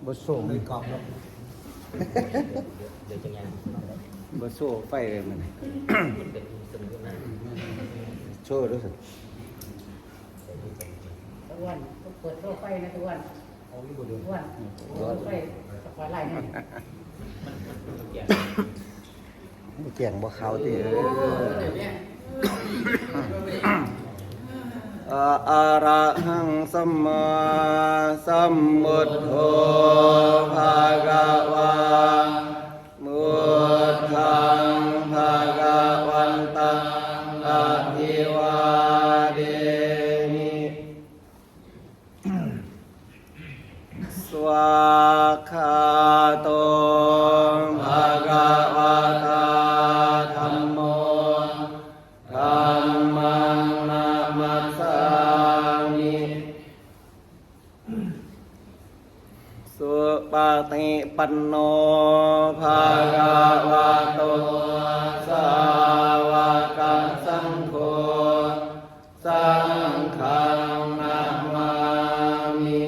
บโซ่เลยกรอบแล้วเดี๋ยวจะไงบโซ่ไฟเลยมัน มันเป็นสมุนไพร โซ่รู้สึก ตะวันเปิดโซ่ไฟนะตะวัน เอาที่บุตร ตะวันโซ่ไฟไฟไล่นี่ ทุกอย่าง เกี่ยงบ่เขาตีอะระหังสัมมาสัมพุทโธภะคะวาพุทธังภะคะวันตังอะภิวาเทมิสวากขาโตภะคะวะตาธัมโมธัมมังนะมัสสามิสุปฏิปันโนภะคะวะโตสาวกสังโฆสังฆังนะมามิ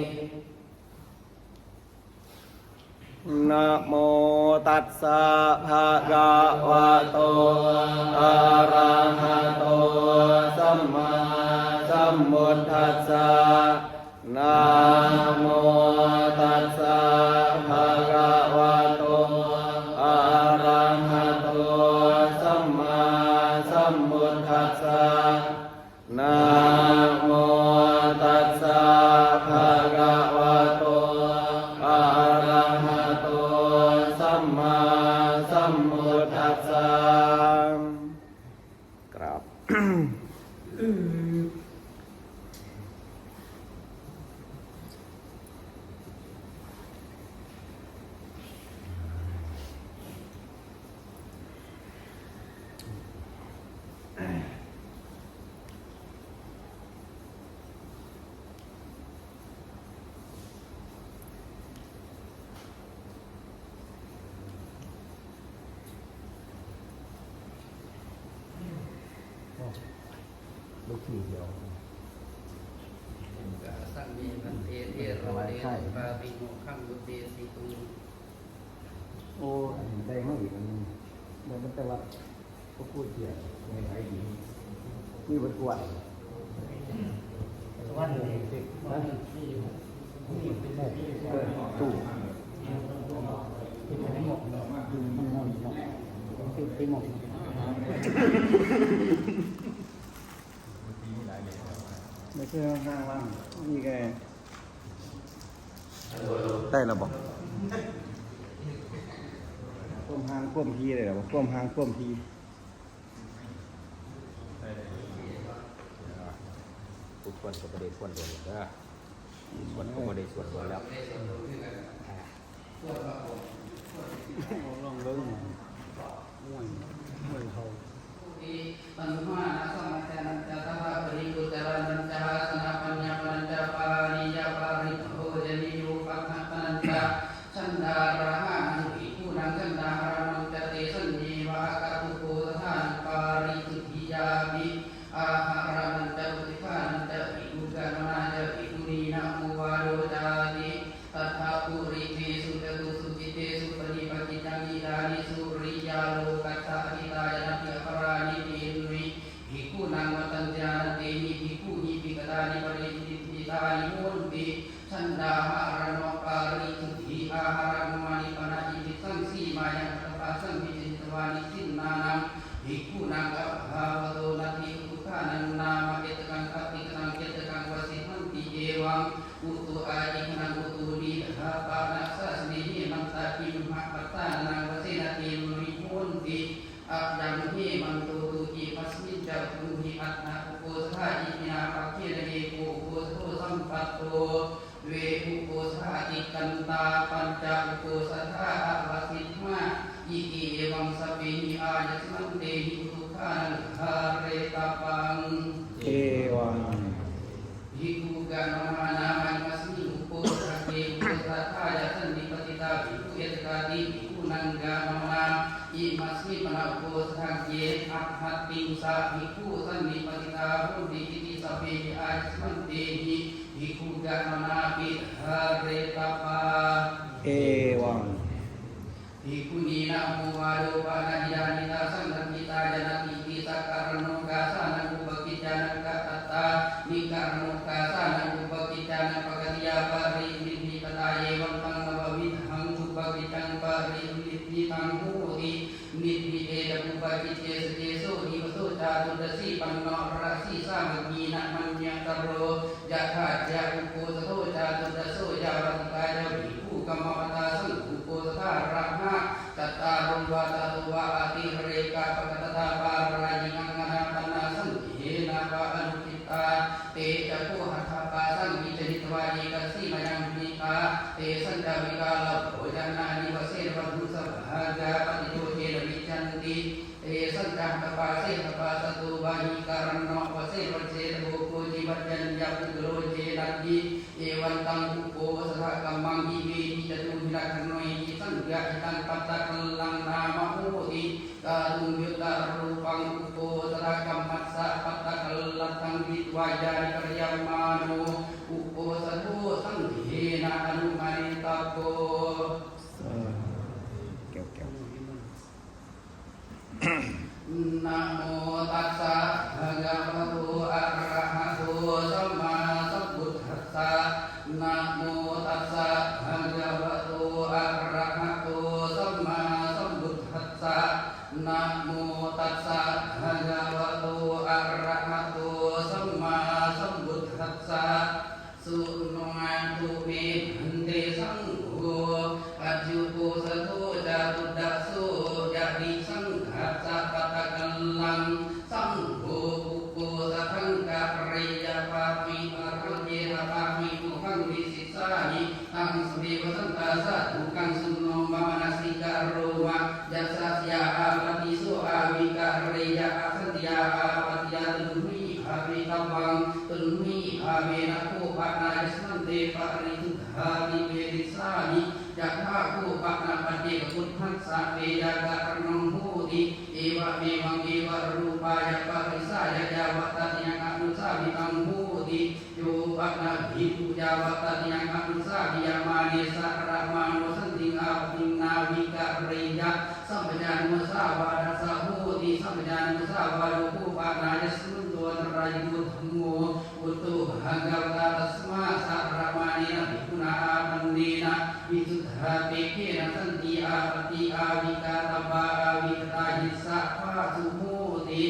นะโมตัสสะภะคะวะโตอะระหะโตสัมมาสัมพุทธัสสะนะโมตัสสะภะคะวะโตอะระหะโตสัมมาสัมพุทธัสสะนะโมตัสสะภะคะวะโตอะระหะโตสัมมาสัมพุทธัสสะกราบ ลูกทีเดียว สันนิพันเตเทโรเดนปาปิโนขังดุเตสิตุง โอ้ได้มาอีกอันนึงได้มันแต่ว่าก็พูดเกี่ยวในไทยดีมีบทกวด ตะวันเลย ตู้ ไปหมกไปหมก ไม่ใช่ข้างล่างนี่ไงได้แล้วบอกก้มหางก้มทีเลยเหรอก้มหางก้มที ทุกคนก็ไม่ได้ส่วนรวมนะคนก็ไม่ได้ส่วนรวมแล้ว ลองเบิ้งม่วนม่วนเขา ตันหาสัมมาจานันจตาปริปุตระนันจาสนาปัญญาปัญจปาริยาปาริโภจนิโยปัฏฐานันจาชันดาระหะนุอิคูนังชันดาระนังจเตสัญญีวะกะตุโกทานปาริสุทธิยามิอาหารานันจอุติภานันจอิกุกะมนาจอิกุนีนะโมวาโดจาติตัทธาปุริเมสุจตุสุจิเตสุปฏิปัจิตังอิดานิสุริยาโลกัสสะหิตายนะติอปรานิเตนุยภิกขุนังวัตัญญาณเตหิภิกขุหิภิกขานิปริจิติตานิโหติชันดาหารโนปาริสุทธิอาหารมานิปนะอิติสังสีมายังตปะสังวิจิตวานิสินนานังภิกขุนังอัปภาวโตนาทิอุทานังนามะเกตกังคติกังเกตกังวสิหันติเอวังอุตุอาจินังอุตุดีหาปานัสสะสนิหิมังตาคิมหะปัตตานังวสินาติมุนิโหติอัปยังเฮมันโตตุจิปัสมิจจตุหิอัตนะอุโกสถาอิมินาปัคเคะเนโกอุโกสโตสัมปัตโตเวอุโกสถาติกันตาปัญจอุโกสถาอวสิทมาอิติเอวังสเปหิอายัสมันเตหิทุกขานังคาเรตาปัง เอวัง ภิกขุกังมานามัยมัสมิอุปโภคเกอุปสัทธายะสันนิปติตาภิกขุเยตกาติภิกขุนังกามนาอิมัสมิปนะอุปโภสังเกอัตถัตติงสาภิกขุสันนิปติตาหุติกิติสัพเพหิอายัสมันเตหิภิกขุกังมานาปิหาเรตปัง เอวัง ภิกขุนีนาโมวาโดปานาญาณิตาสังฆิตายนาติติสักการโนกาสานังอุปกิจจานังกัตตานิการโนกาสานังอุปกิจจานังปกติยาปาริมิติปตาเยวังตังนววิหังอุปกิจจังปาริมิติตังโหตินิวิเตตอุปกิจเจสเจโสนิวโสจาตุตสีปันโนราสีสามังมีนะมัญญตโรยะถาจาอุโกสโทจาตุตโสยาวัติกายาภิกขุกัมมปตาสังอุโกสทาระหะจัตตารุวาตตุวะอาติเรกาปกตตาปารายิงังนาปนาสังเหนาปะอนุทิตาเตจักขุหัตถปาสังวิจหิตวายิกัสสิมยังมิกาเตสัญจาวิกาลโภจนานิวเสนวัตุสภากาปฏิโยเทนวิจันติเตสัญจาตปาเสตปาสตุวาหิการณโนวเสวัเสตโภโคจิวัจจัญญาปุโรเจนัตติเอวันตังอุโกวสะกัมมังอิเวหิจตุหิรักขโนหิสังฆะหิตังปัตตะกัลลังนามะโหติกาลุยุตตะรูปังอุโกวสะกัมมัสสะปัตตะกัลลัตังวิทวายานิกริยมมาโนอุโกสะโทสังเหนะอนุมานิตาโกแก้วแก้ว นะโมตัสสะภะคะวะโตอะระหะโตสัมมาสัมพุทธัสสะนะโมตัสสะภะคะวะโตอะระหะโตสัมมาสัมพุทธัสสะนะโมตัสสะภะคะวะโตอะระหะโตสัมมาสัมพุทธัสสะสุโนตุเมหันเตสังโฆปัจจุโกสะโทจาตุดัสโสยะติสังฆัสสะปะตะกัลลังสังโฆปุโกสะทังกะเรยะปามิอะระเจนะปามิตุขังวิสิสสานิตังสเมวะสันตาสะทุกังสุนโนมามนัสสิกะโรวะยัสสะยาอาปฏิโสอาวิกะเรยะอาสันติยาอาปฏิยาตุมิภาวิตัมวังตุมิภาเวนะโคปะนายัสมันเตปะริทุธานิเวดิสานิยัตถาโคปะนาปฏิกพุทธัสสะเวยากะรณังโหติเอวะเมวังเอวะรูปายะปะริสายะยาวัตติยังอนุสาวิตังโหติโยปะนาภิกขุยาวัตติยังอนุสาวิยามาเนสะระมาโนสันติอาปิงนาวิกะเรยะสัมปญานุสาวาดัสสะโหติสัมปญานุสาวาโลโคปะนายัสมุนโตนรายมุธัมโมอุตุภะคะวะตาตัสมาสะระมาเนนะภิกขุนาอาปันเนนะวิสุทธาเปเขนะสันติอาปติอาวิกาตบาอาวิกตาหิสสะภาสุโหติ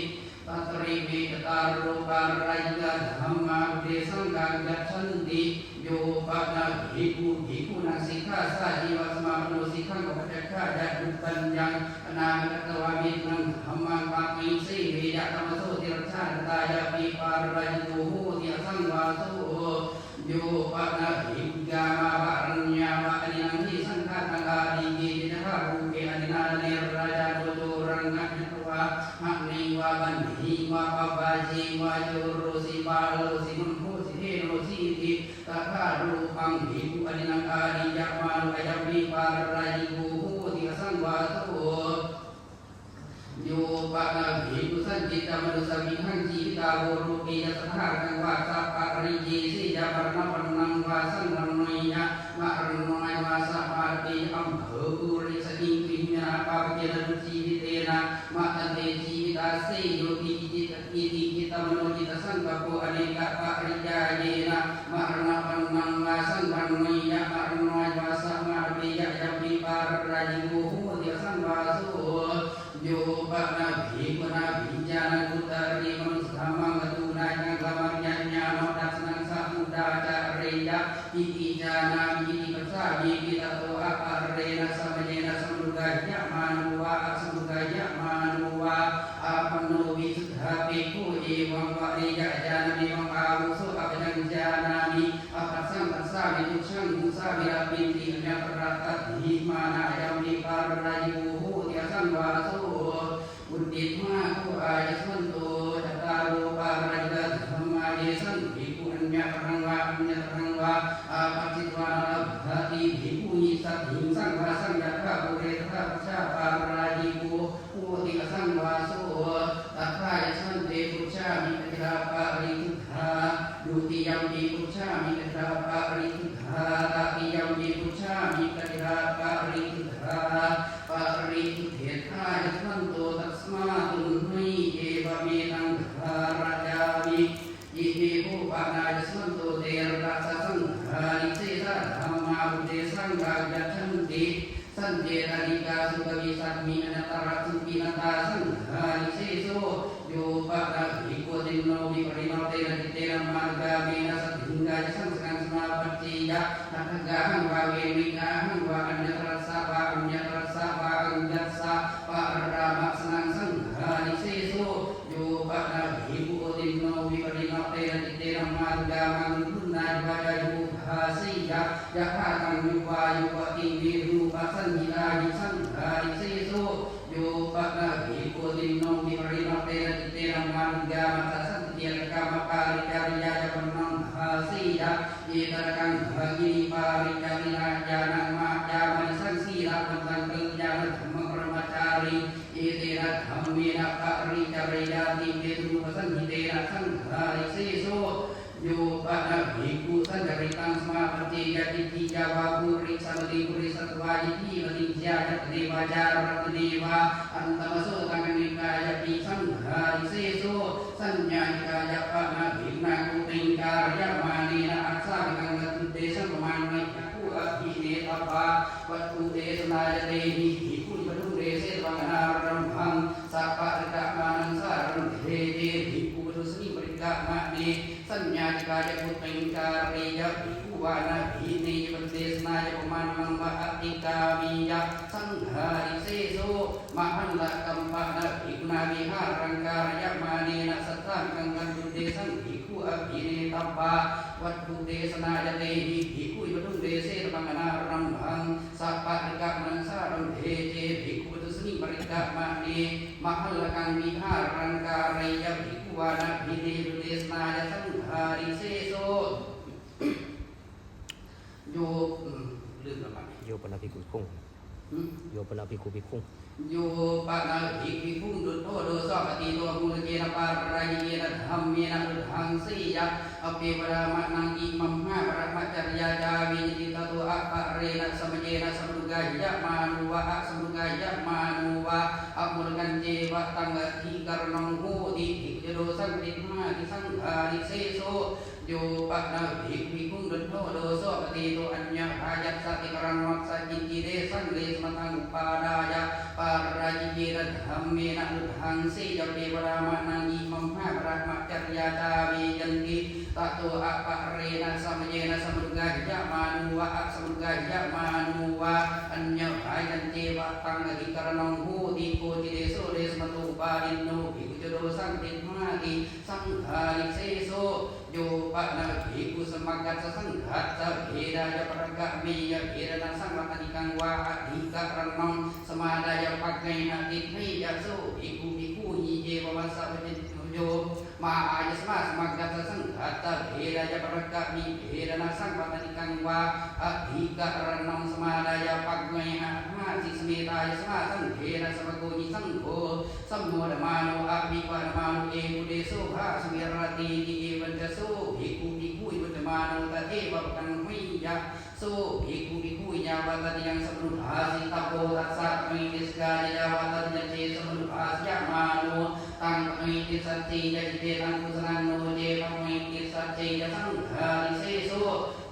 ตัตริเมตตาโรปารายกะธัมมาอุเดสังกังกัจฉันติโยปะนะภิกขุภิกขุนังสิกขาสาจิวัสมาโนสิกขังกัปจักขะยะดุปัญญังอนาคตวามินังธัมมังปะมิสิเวยะธรรมโสติรัชฌานตายะปิปารายโยโหติอสังวาโสโยปะนะภิกขุกามาบะรัญญาวะอนินังหิสังฆะตังอาดิเกจินะรูเกอนินาเนราจาโตโจรังนะนะวะหะนิวะบันหิวะปะปะจิวะโยโรสิปาโลสิมุนโหสิเทโรสิติตถารูปังภิกขุอนินังอาดิยะมานุอยัมปิปารายโยโหติอสังวาโสโยปะนะภิกขุสันจิตามนุสมิหังจีวิตาโวโรเกยสัทธากังวาสัพปะริเยสิยะปะนะปันนังวาสังวันโนยะมะรโนยวาสัพปะเตอัมเภอปุริสกิงปิญญาปะเจนะนุจีวิเตนะมะตันเตจีวิตาเสโยติจิตอิติจิตมโนจิตสังกะโปอเนกะปะริยาเยนะมะรณะปันนังวาสังวันโนยะมะรโนยวาสัพปะเตยะยัมปิปารายโยโหติสังวาโสโยปะนะภิกขุนาภิญาณกุตริมนุสธรรมังกตุนายังกามญญาโนดัสนังสัมมุดาจาเรยะอิติจานามิอิติปัสสามิปิตโตอะปะเรนะสัมเยนะสัมมุกายะมานุวะสัมมุกายะมานุวะอาปันโนวิสุทธาภิกขุเอวังวะเรยะจานามิวังอาวุโสอะปัญญจานามิอะปัสสังตัสสามิตุชังมุสาวิราปินติญะปะระตถิมานะยัมปิปารายโยโหติสังวาโสอุติมาคุอายสมันโตจัตตาโรปารายกะธัมมาเยสังภิกขุอัญญะปรังวะอัญญะปรังวะอาปัจจิตวานะภะติภิกขุหิสัตถิสังวาสังยัตถะปุเรทะปัชชาปารายโกโหติสังวาโสตัทธายสันเตปุชฌามิกัจจาปาริทุธาดุติยัมปิปุชฌามิกัจจาปาริทุธาตติยัมปิปุชฌามิกัจจา มาบุเตสังกายัชันติสันเจรานิกาสุภวิสัตมีอนัตตระสุปินันตาสังฆานิเสโสโยปะระภิกขุติโนวิปริโนเตระจิเตระมารกาเมนะสัตถิงกายสังสังสมาปัจจิยะนัตถะหังวาเวมิกาหังวาอัญญตรัสสะวาอัญญตรัสสะวาอัญญัสสะปะรามะสนังสังฆานิเสโสโยปะระภิกขุติโนวิปริโนเตระจิเตระมารกามังคุณายวายายุภาสิยะยะภาตังยุวายุวติวิรูปสัญญินายิสังฆานิเสโสโยปะระภิกขุติโนวิปริโนเตระจิเตระมารกามัสสันติยะกามปาริจาริยายะปนังภาสิยะเยตระกังภะกิปาริจาริยายานังมายามัสังสีระปันตังกัลยาณธรรมปรมจารีเอเตระธรรมเมนะปริจาริยาติเวทุปสัญญิเตนะสังฆาริเสโสโยปะระภิกขุสัญจริตังสมาปฏิยติทิยาวาภูริสัมติภูริสัตวายิทิวติญาณเทวาจารรัตเดวะอันตมโสตังนิกายปิสังฆาริเสโสสัญญาณิกายปะนะภิกนากุติงการยมานีนะอัสสากังกัตุเตสัมมานิจักขุอภิเนตปะวัตถุเตสนายเตหิภิกขุปทุเรเสวังนารัมพังสัพพะริกะมานังสารังเทเตภิกขุปทุสนิปริกะมะเนสัญญาณิกายปุตติงการยะภิกขุวานะภิเนยปเตสนายปมานังวะอติกามิยะสังฆาริเสโสมหันละกัมปะนะภิกขุนาวิหารังการยะมาเนนะสัทธากังกันตุเตสังภิกขุอภิเนตัปปะวัตถุเตสนายเตหิภิกขุปทุเรเสวังนารัมพังสัพพะริกะมังสารังเทเจภิกขุปทุสนิปริกะมะเนมหันละกังวิหารังการยะภิกขุวานะภิเนยปเตสนายสังฆาริเสโสโยลืมแล้วมั้ย โยปนาภิกขุคุงโยปนาภิกขุภิกขุง โยปะนาภิกขุคุงดุจโตโดสะปฏิโตมุลเกนะปารายเยนะธัมเมนะอุทังสียะอภิวรามะนังอิมัมหะปรมัจจริยาจาวิจิตตุอะปะเรนะสมเยนะสมุกายะมานุวะอะสมุกายะมานุวะอะมุลกันเจวะตังอะทิกรณังโหติภิกขุโดสังติมาติสังฆาริเสโสโยปะนาภิกขุคุงดุจโตโดสะปฏิโตอัญญะอายัสสติกรังวัสสะจิติเดสังเลสมทังอุปาดายะปารายเยนะธัมเมนะอุทังสียะเปวรามะนังอิมัมหะปรมัจจริยาจาวิยันติตะโตอะปะเรนะสมเยนะสมุกายะมานุวะอะสมุกายะมานุวะอัญญะอายันเจวะตังอธิกรณังโหติโกติเดโสเดสมตุปาริโนภิกขุโดสังติมาติสังฆาริเสโสโยปะนาภิกขุสมังกัสสะสังฆัสสะเพดายะปรังกะเมยะเพรนะสังวะอธิกังวะอธิกะรังนังสมาดายะปักไงนะติไมยะโสภิกขุภิกขุหิเยวัสสะวิจิตโยมาอายสมาสมังกัสสะสังฆัสสะเพดายะปรังกะเมเพรนะสังวะอธิกังวะอธิกะรังนังสมาดายะปักไงนะมาสิสเมตายะสมาสังเพนะสมโกญิสังโฆสัมโมดมาโนอภิวารมาโนเอกุเดโสภาสุเวรติติเอวันจะโสภิกขุภิกขุยุตมานังตะเทวะปังวิยะโสภิกขุภิกขุยาวะตะยังสมุภาสิตโพตัสสะมิติสกายาวะตะยันเจสมุภาสยะมาโนตังมิติสัจจิยะจิเตตังกุสนังโนเจปังมิติสัจจิยะสังฆาริเสโส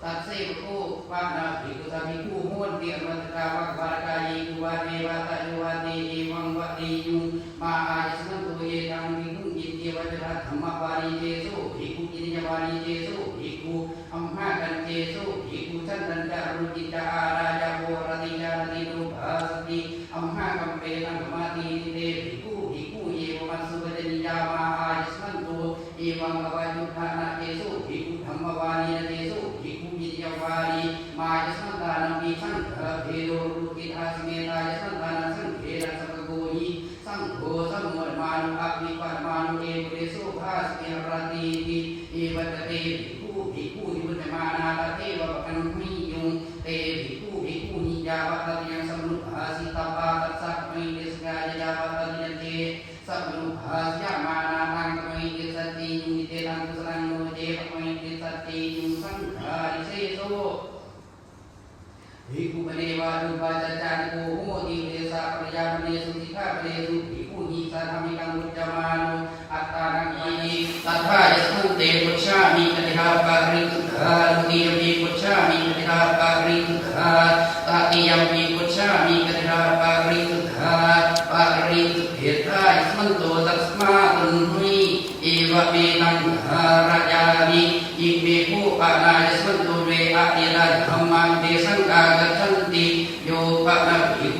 ตัสเสภุปะนาภิกขุสาภิกขุโหติอมัตตะวัคบารกายิกุวะเทวะตะโยวะเตเอวังวะเตยุมาอายสมันตุเยตังภิกขุยินเทวะจระธรรมวารีเจโสภิกขุยินยวารีเจโสภิกขุอัมหะกันเจโสภิกขุชันตันจารุจิตาอาราจาโวรติยาติรูปาสติอัมหะกัมเปตังมาติเตภิกขุภิกขุเยวมัสสุปเจนิยามาอายสมันตุเอวังวะยุทธานะเจโสภิกขุธรรมวารีเจโสภิกขุยินยวารีมายัสมันตานังปิสังฆเพโดรุกิทาสเมตายัสมันตานังสังเขนะสังโกหิสังโฆสัมโมดมานุอภิปัตมานุเอกุเดโสภาสเมรติติเอวัตเตภิกขุยุตมานาตะเทวะปังมิยุงเตภิกขุภิกขุหิยาวะตะยังสมุภาสิตาปาตัสสะมิติสกายาวะตะยันเจสัมมุภาสยะมานาตังมิติสัจจิยุงเตตังกุสลังโนเจปะมิติสัจจิยุงสังฆาริเสโสภิกขุปเนวารุปาจจานิโกโหติเตสะปริยามเนสุติฆาปเรสุภิกขุหิสัทธามิกังอุจจามานุอัตตานังอิตัทธายะสุเตปุชฌามิปฏิหาปาริสุขาลุติยะมิปุชฌามิปฏิหาปาริสุ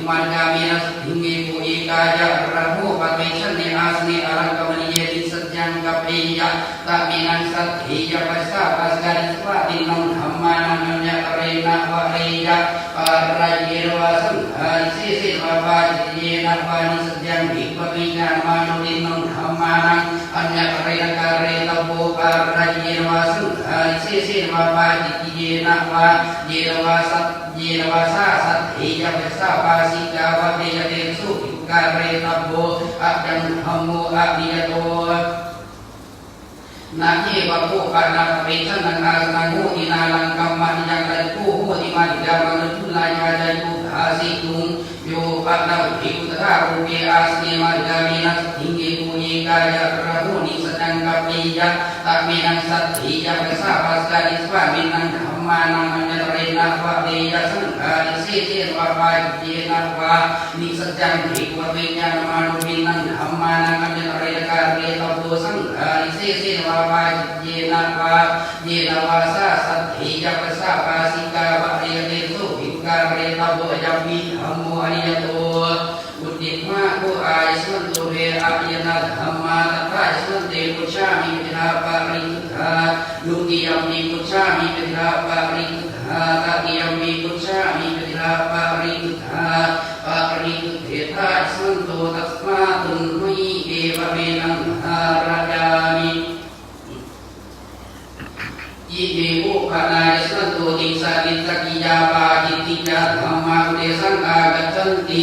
มันยามีนัสถิงเมปุเอกายะระโหปะเมชันเนอาสเนอรังกมณีเยติสัจยังกัปเปยะตะมีนังสัตถิยะปัสสะปัสกานิสวะตินนธรรมานังอัญญะเรนะวะเรยะปารายเยวะสังฆานิเสวะปาจิเยนะปานิสัจยังภิกขเวนะมานุตินนธรรมานังอัญญะเรนะกะเรตโพปารายเยวะสังฆานิเสวะปาจิเยนะวะเยวะสัตเยวะสาสัตถิยะปัสสะปาสิกาวะเตยะเตสุภิกขเรตโพอะจังธัมโมอะนิยโตนาเควะภูปานาเปชันนังอาสนังโหตินาลังกัมมานิยังกัจจุโหติมาติดามังทุลายาจายุภาสิตุงโยปัตตะภิกขุตถารูเปอาสเนมาติกามีนัสถิงเกปุเยกายะระโหนิสัจจังกัปปิยะตะเมนังสัตถิยะปัสสะปัสกานิสวะมินังธัมมานังอัญญเรนะวะเตยะสังฆานิเสเสวะปาจิเยนะวะนิสัจจังภิกขเวญาณมานุมินังธัมมานังอัญญเรนะกะเรตโพสังฆานิเสเสวะปาจิเยนะวะเยนะวะสาสัตถิยะปัสสะปาสิกาวะเตยะเตสุภิกขเรตโพยัมมิธัมโมอนิยโตอุติมาโกอายสันตุเรอะยนะธัมมาตัทธาสันเตปุชามิปิทาปาริทุทธาลุติยัมมิปุชามิปิทาปาริทุทธาตติยัมมิปุชามิปิทาปาริทุทธาปาริทุเถทาสันโตตัสมาตุนหิเอวะเมนังหาราจามิยิเมโอภานายสันโตติสาติสกิยาปาจิติยาธรรมาอุเดสังอากัจจันติ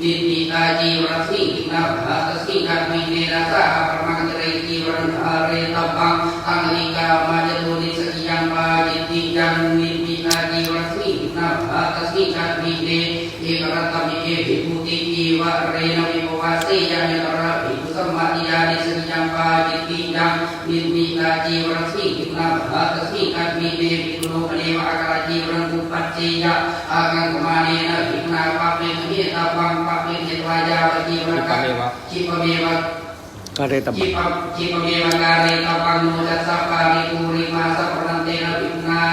นิติตาจีวรสินาภาตสิกามิเนนะสาปรมังเจริจีวรังคาเรตปังอังลิกามาจตุนิสกิยังปาจิติยังนิติตาจีวรสินาภาตสิกามิเนเอกรัตตมิเอภิภูติจีวะเรนะวิภวาสียานิตระภิกขุสัมมาติยานิสกิยังปาจิติยังนิติตาจีวรสินาภาตสิกามิเนภิกขุโลภเนวะอาการจีวรังกุปัจเจยะอากังกมาเนนะภิกขุนาปะเปเมตาปังปะเปเทวายาวจีวรังจิปเมวะกะเรตปัง จิปเมวะกาเรตปังโนจัสสะปาริปุริมาสัพพนันเตนะภิกขุนา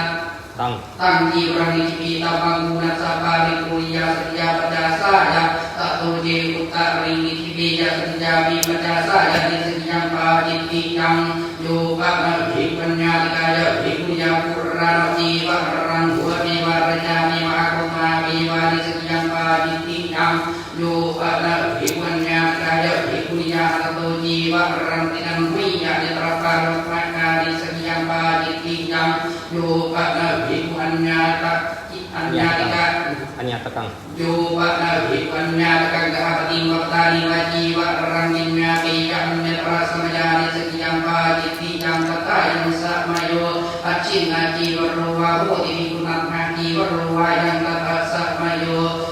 ตั้งจีวรังนิจิปีตาปังกุณัสสะปาริปุริยาสัจยาปัจจาสายะตะโตเจอุตตะรินิจิปียะสัจยามิปัจจาสายะนิสกิยังปาจิตติยังโยปะนะภิกขุญญาติกายะภิกขุยาปุราณจีวะรังหัวเมวะระจามิมะกุมาเมวะนิสกิยังปาจิตติยังโยปะนะภิกขุญญาติกายะภิกขุยาตะโตจีวะรังตินังหิยะนิตระปารุปะกานิสกิยังปาจิตติยังโยปะนะภิกขุญญาตะอัญญาติกะอัญญาตกังโยปะนะภิกขุญญาตะกังกะหะติวัตตานิวะจีวะรังยิญญาปิยังเนตระสมยานิสกิยังปาจิตติยังตถายังสัมมโยอัจฉินาจีวะโรวะโหติภิกขุนันนาจีวะโรวะยังตถาสัมมโย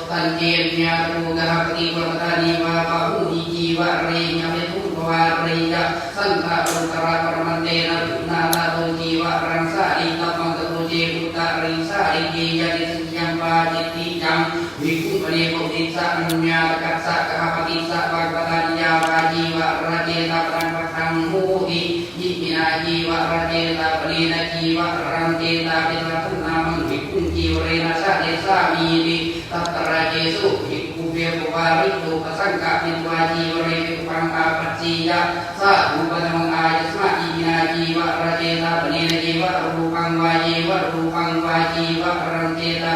ตันเจญาตุกะหะติวัตตานิวะปะหุนิจีวะเรญะเมตุภวะเรยะสันตะอุตตระปรมันเตนะภิกขุนาตาโตจีวะรังสาริตปังตโตเจอุตตะริสาริเกยะนิสกิยังปาจิตติยังวิคุปะเนโกติสะอัญญาตกัสสะกะหะปติสะภะคะตานิยาวาจีวะระเจตะปังปะทังโหติยิมินาจีวะระเจตะปะเนนะจีวะรังเจตะปิตระทุนามังวิคุจีวเรนะสะเดสามีติตัตตระเจสุภิกขุเวปวาริโตปะสังกะปิวาจีวเรปิปังอาปัจจิยะสะอุปะมังอายสมะอิมินาจีวะระเจตะปะเนนะจีวะรูปังวาเยวะรูปังวาจีวะรังเจตะ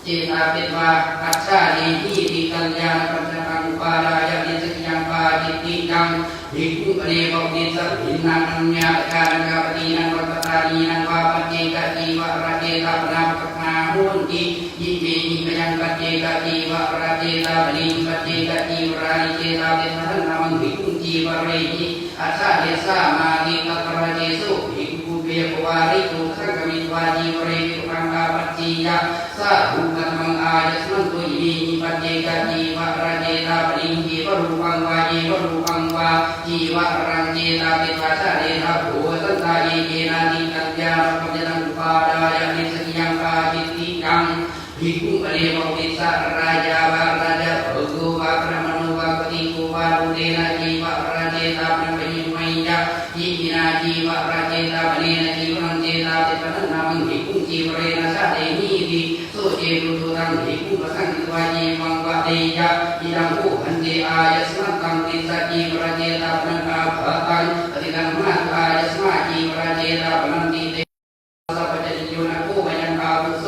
เจตาปิวาอัจฉานิหิติกัลยาณปัญจกังอุปาดายะนิสกิยังปาจิตติยังภิกขุปะเนโกติสะภินนังอัญญาตกานังกะปฏินังวัตตานีนังวาปัจเจกะจีวะระเจตะปะนาปะนาโหติยิเมหิมยังปัจเจกะจีวะระเจตะปะนิปัจเจกะจีวรานิเจตาปิทันนามังภิกขุจีวะเรหิอัจฉาเดสามาติตัตระเจสุภิกขุเวปวาริโตสังกมิตวาจีวเรปิปังอาปัจจิยะสะอุปะมังอายสมันตุยิปัจเจกะจีวะระเจตะปะนิจีวะรูปังวาจีวะรูปังวาจีวะรังเจตาปิปัสสะเดทะโภสันตาเยเจนะติกัญญาณปัญจตังอุปาดายะนิสกิยังปาจิตติยังภิกขุปะเนโกติสะราจาวะราจาภโกวะพระมโนวะปฏิโกวะรุเดนะจีวะระเจตะปะนิมัยยะยิมินาจี จีวราเจตาปเนนะจีวรังเจตาเจตนะนามังหิกุจีวเรนะชาเตนีติสุเจตุตุรังหิกุปสังกิตวาจีวังวะเดยะอิดังอุหันเจอายสมัตังติสจีวราเจตาปนังอาภะตังปฏิกังมาอายสมาจีวราเจตาปนังติเตสัพพะจติโยนะโกมยังกาวุโส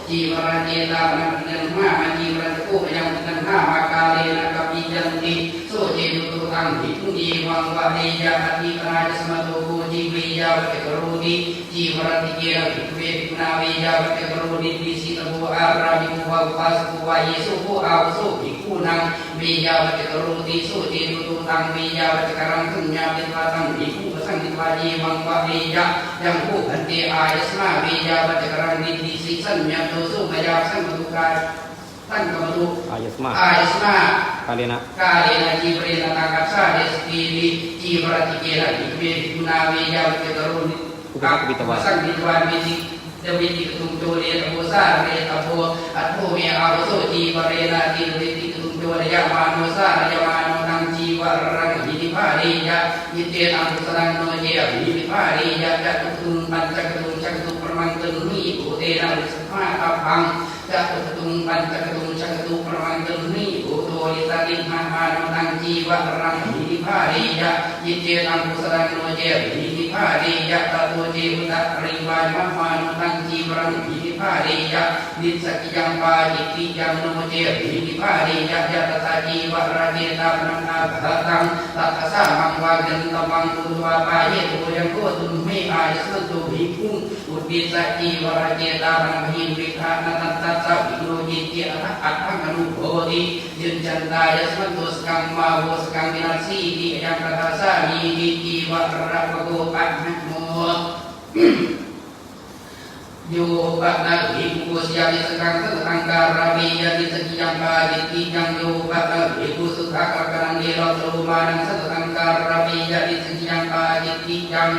จีวราเจตาปนังปฏิกังมาจีวราโกมยังปฏิกังมามาคาเลนะกัปปิยันติสุเจตุตุรังหิกุจีวังวะเดยะอธิปราชสมัตโตโกจีวิยาวะเตกโรติจีวรติเกระภิกขุเวภิกขุนาวิยาวะเตกโรติติสิตโภอารามิโภวะอุปาสโภวะเยสุโภอาวุโสภิกขุนังวิยาวะเตกโรติสุเจตุตุตังวิยาวะเตกรังสัญญาปิตาตังภิกขุปสังกิตวาจีวังวะเดยะยังผู้ขันเตอายสมาวิยาวะเตกรังนิติสิสัญญาโตสุขยาสังกุกายตั้งกรรมตุ อายสมา อายสมาก าเลนะ กาเลนะจีวเรนะตากัสสะเดสติวิจีวรติเกระภิกขุเวภิกขุนาวิยาวะเตกโรติสังกิตวาวิจิเดวิติตุงโจเรตโภสาเรตโภอัตโภเมอาวุโสจีวเรนะติริติตุงโจระยะมานุสารยะมานุตังจีวรังหิติภาริยะยิเตตังกุสลังโนเยหิติภาริยะจัตุตุงปัญจกตุงจักตุปรมังตุงนิโกเตนะวิสมาอัปพังจัตุตุงปัญจกตุงจักตุปรมังตุงนิโกโตลิตาติมหานุตังจีวรังหิติภาริยะยิเตตังกุสลังโนเยหิติภาริยะตะโตเจอุตริวายมหานุตังจีวรังหิติภาริยะนิสกิยังปาจิติยังโนเจหิติภาริยะยะตตาจีวราเจตาปนังอาภะตังตัสสะมังวากันตมังตุวาปายะโตยังโกตุเมอายสตุภิกขุอุติสจีวราเจตาปนังหิวิฆานะตัสสะภิกขุจิตติอะหัตถังอนุโภติยินจันตายสมัตตุสกังมาโวสกังวินาสีติยังกตัสสะมีติจีวราภโกปัฏฐโมโยปะนาภิกขุสยามิสกังสังฆารามิยติสกิยังปาจิติยังโยปะนาภิกขุสุขะกะกังเดโรโตมานังสังฆารามิยติสกิยังปาจิติยัง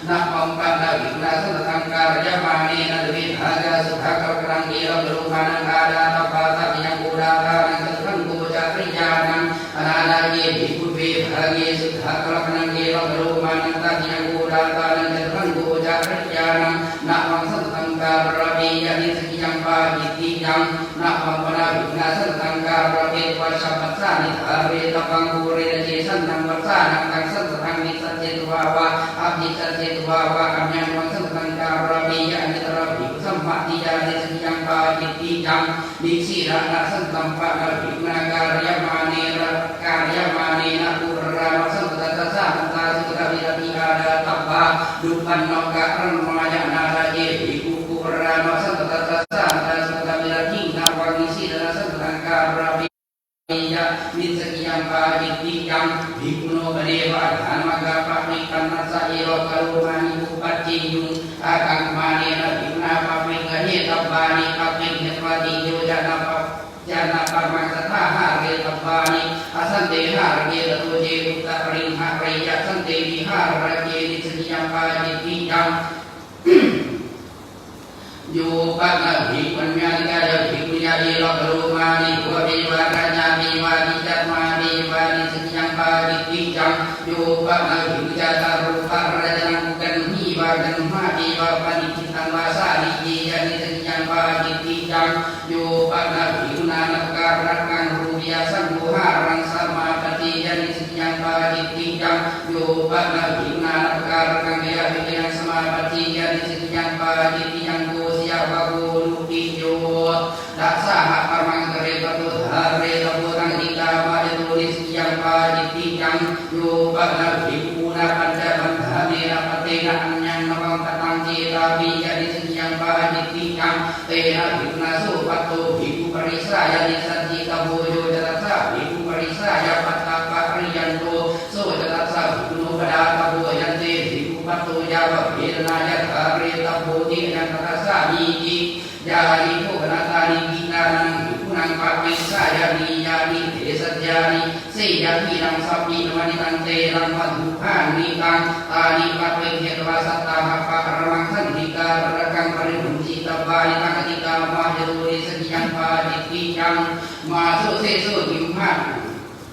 นะโมปะนาภิกขุนาสังฆารยะมาเนนะวิภากะสุขะกะกังเดโรโตมานังอาดาตปะตะยังโกดาทานังสังโฆจาริยานังอนาลาเยภิกขุเวภาเกสุขะกะกังเดโรโตมานังตะยังโกดาทานังสังโฆจาริยานังนะโมสังการะเมยะนิสกิยังปาจิติยังนะโมปะนาภิกขุนาสังการะเมวัชชัพพะนิทาเรตปังภูเรนะเจสันนังวัสสานังตังสันตังนิสัจเจตุวาวะอภิสัจเจตุวาวะอัญญังวังสังการะเมยะนิตระภิกขุสัมมาทิยานิสกิยังปาจิติยังนิสีระนะสันตัมปะนาภิกขุนาการยมาเนระการยมาเนนะปุรานะสันตตัสสะมัตตาสุตวิรติอาดาตัปปะดุปันโนกะรังมายะนาราเยภิกขุปุรานะสันตตัสสะมัตตาสุตวิรตินาวังนิสีระนะสันตังการะเมยะนิสกิยังปาจิติยังภิกขุโนปะเดวะธรรมกะปะมิคันนัสสะเอโรกะโลมานิอุปัจจิยุงอากังมาเนนะภิกขุนาปะมิกะเหตัปปานิปะมิเหตวะติโยจนะปะยานาปะมังสทาหะเรตัปปานิอสันเตหะเรตโตเจอุตตริหะเรยะสันเตวิหะระเจนิสกิยังปาจิติยังโยปะนะภิกขุญาณิกายะภิกขุญาเยโลกะโลมานิวะเววะราญามิวะนิจัตมานิวะนิสกิยังปาจิติยังโยปะนะภิกขุจาตารูปะราจังกันหิวะกันมาเอวะปะนิจิตังวาสานิเยยะนิสกิยังปาจิติยังโยปะนะภิกขุนานักการะกังรูปยาสังโฆหารังสัมมาปฏิยะนิสกิยังปาจิติยังโยปะนะภิกขุนานักการะกังเยะวิยังสมาปฏิยะนิสกิยังปาจิติยังโกสิยะภะโกลุกิโยดัสสะหะปะมังกะเรปะตุหะเรตะโพตังอิกาวะเยโตนิสกิยังปาจิติยังโยปะนะภิกขุนาปัญจบันธาเนนะปะเตนะอัญญังนวังตตังเจตาวิยะนิสกิยังปาจิติยังเตนะภิกขุนาสุปัตโตภิกขุปริสายะนิสัจจิตโพโยจตัสสะภิกขุปริสายะปัตตะปะริยันโตโสจตัสสะภิกขุโนปดาตโพยันเตภิกขุปัตโตยาวะเวรนายะทาเรตโพติยังกตัสสะมีติยานิโภคนาตานิกินานังภิกขุนังปะเมสายานิยานิเทสัจญานิเสยะหิรังสัพพินวานิตังเตรังวัตถุภานิตังตานิปัตเวเทตวาสัตตาหะปะระมังสันติการะกังปริมุจิตบานิตังติกามะเยโตนิสกิยังปาจิติยังมาโสเสโสกิมหะ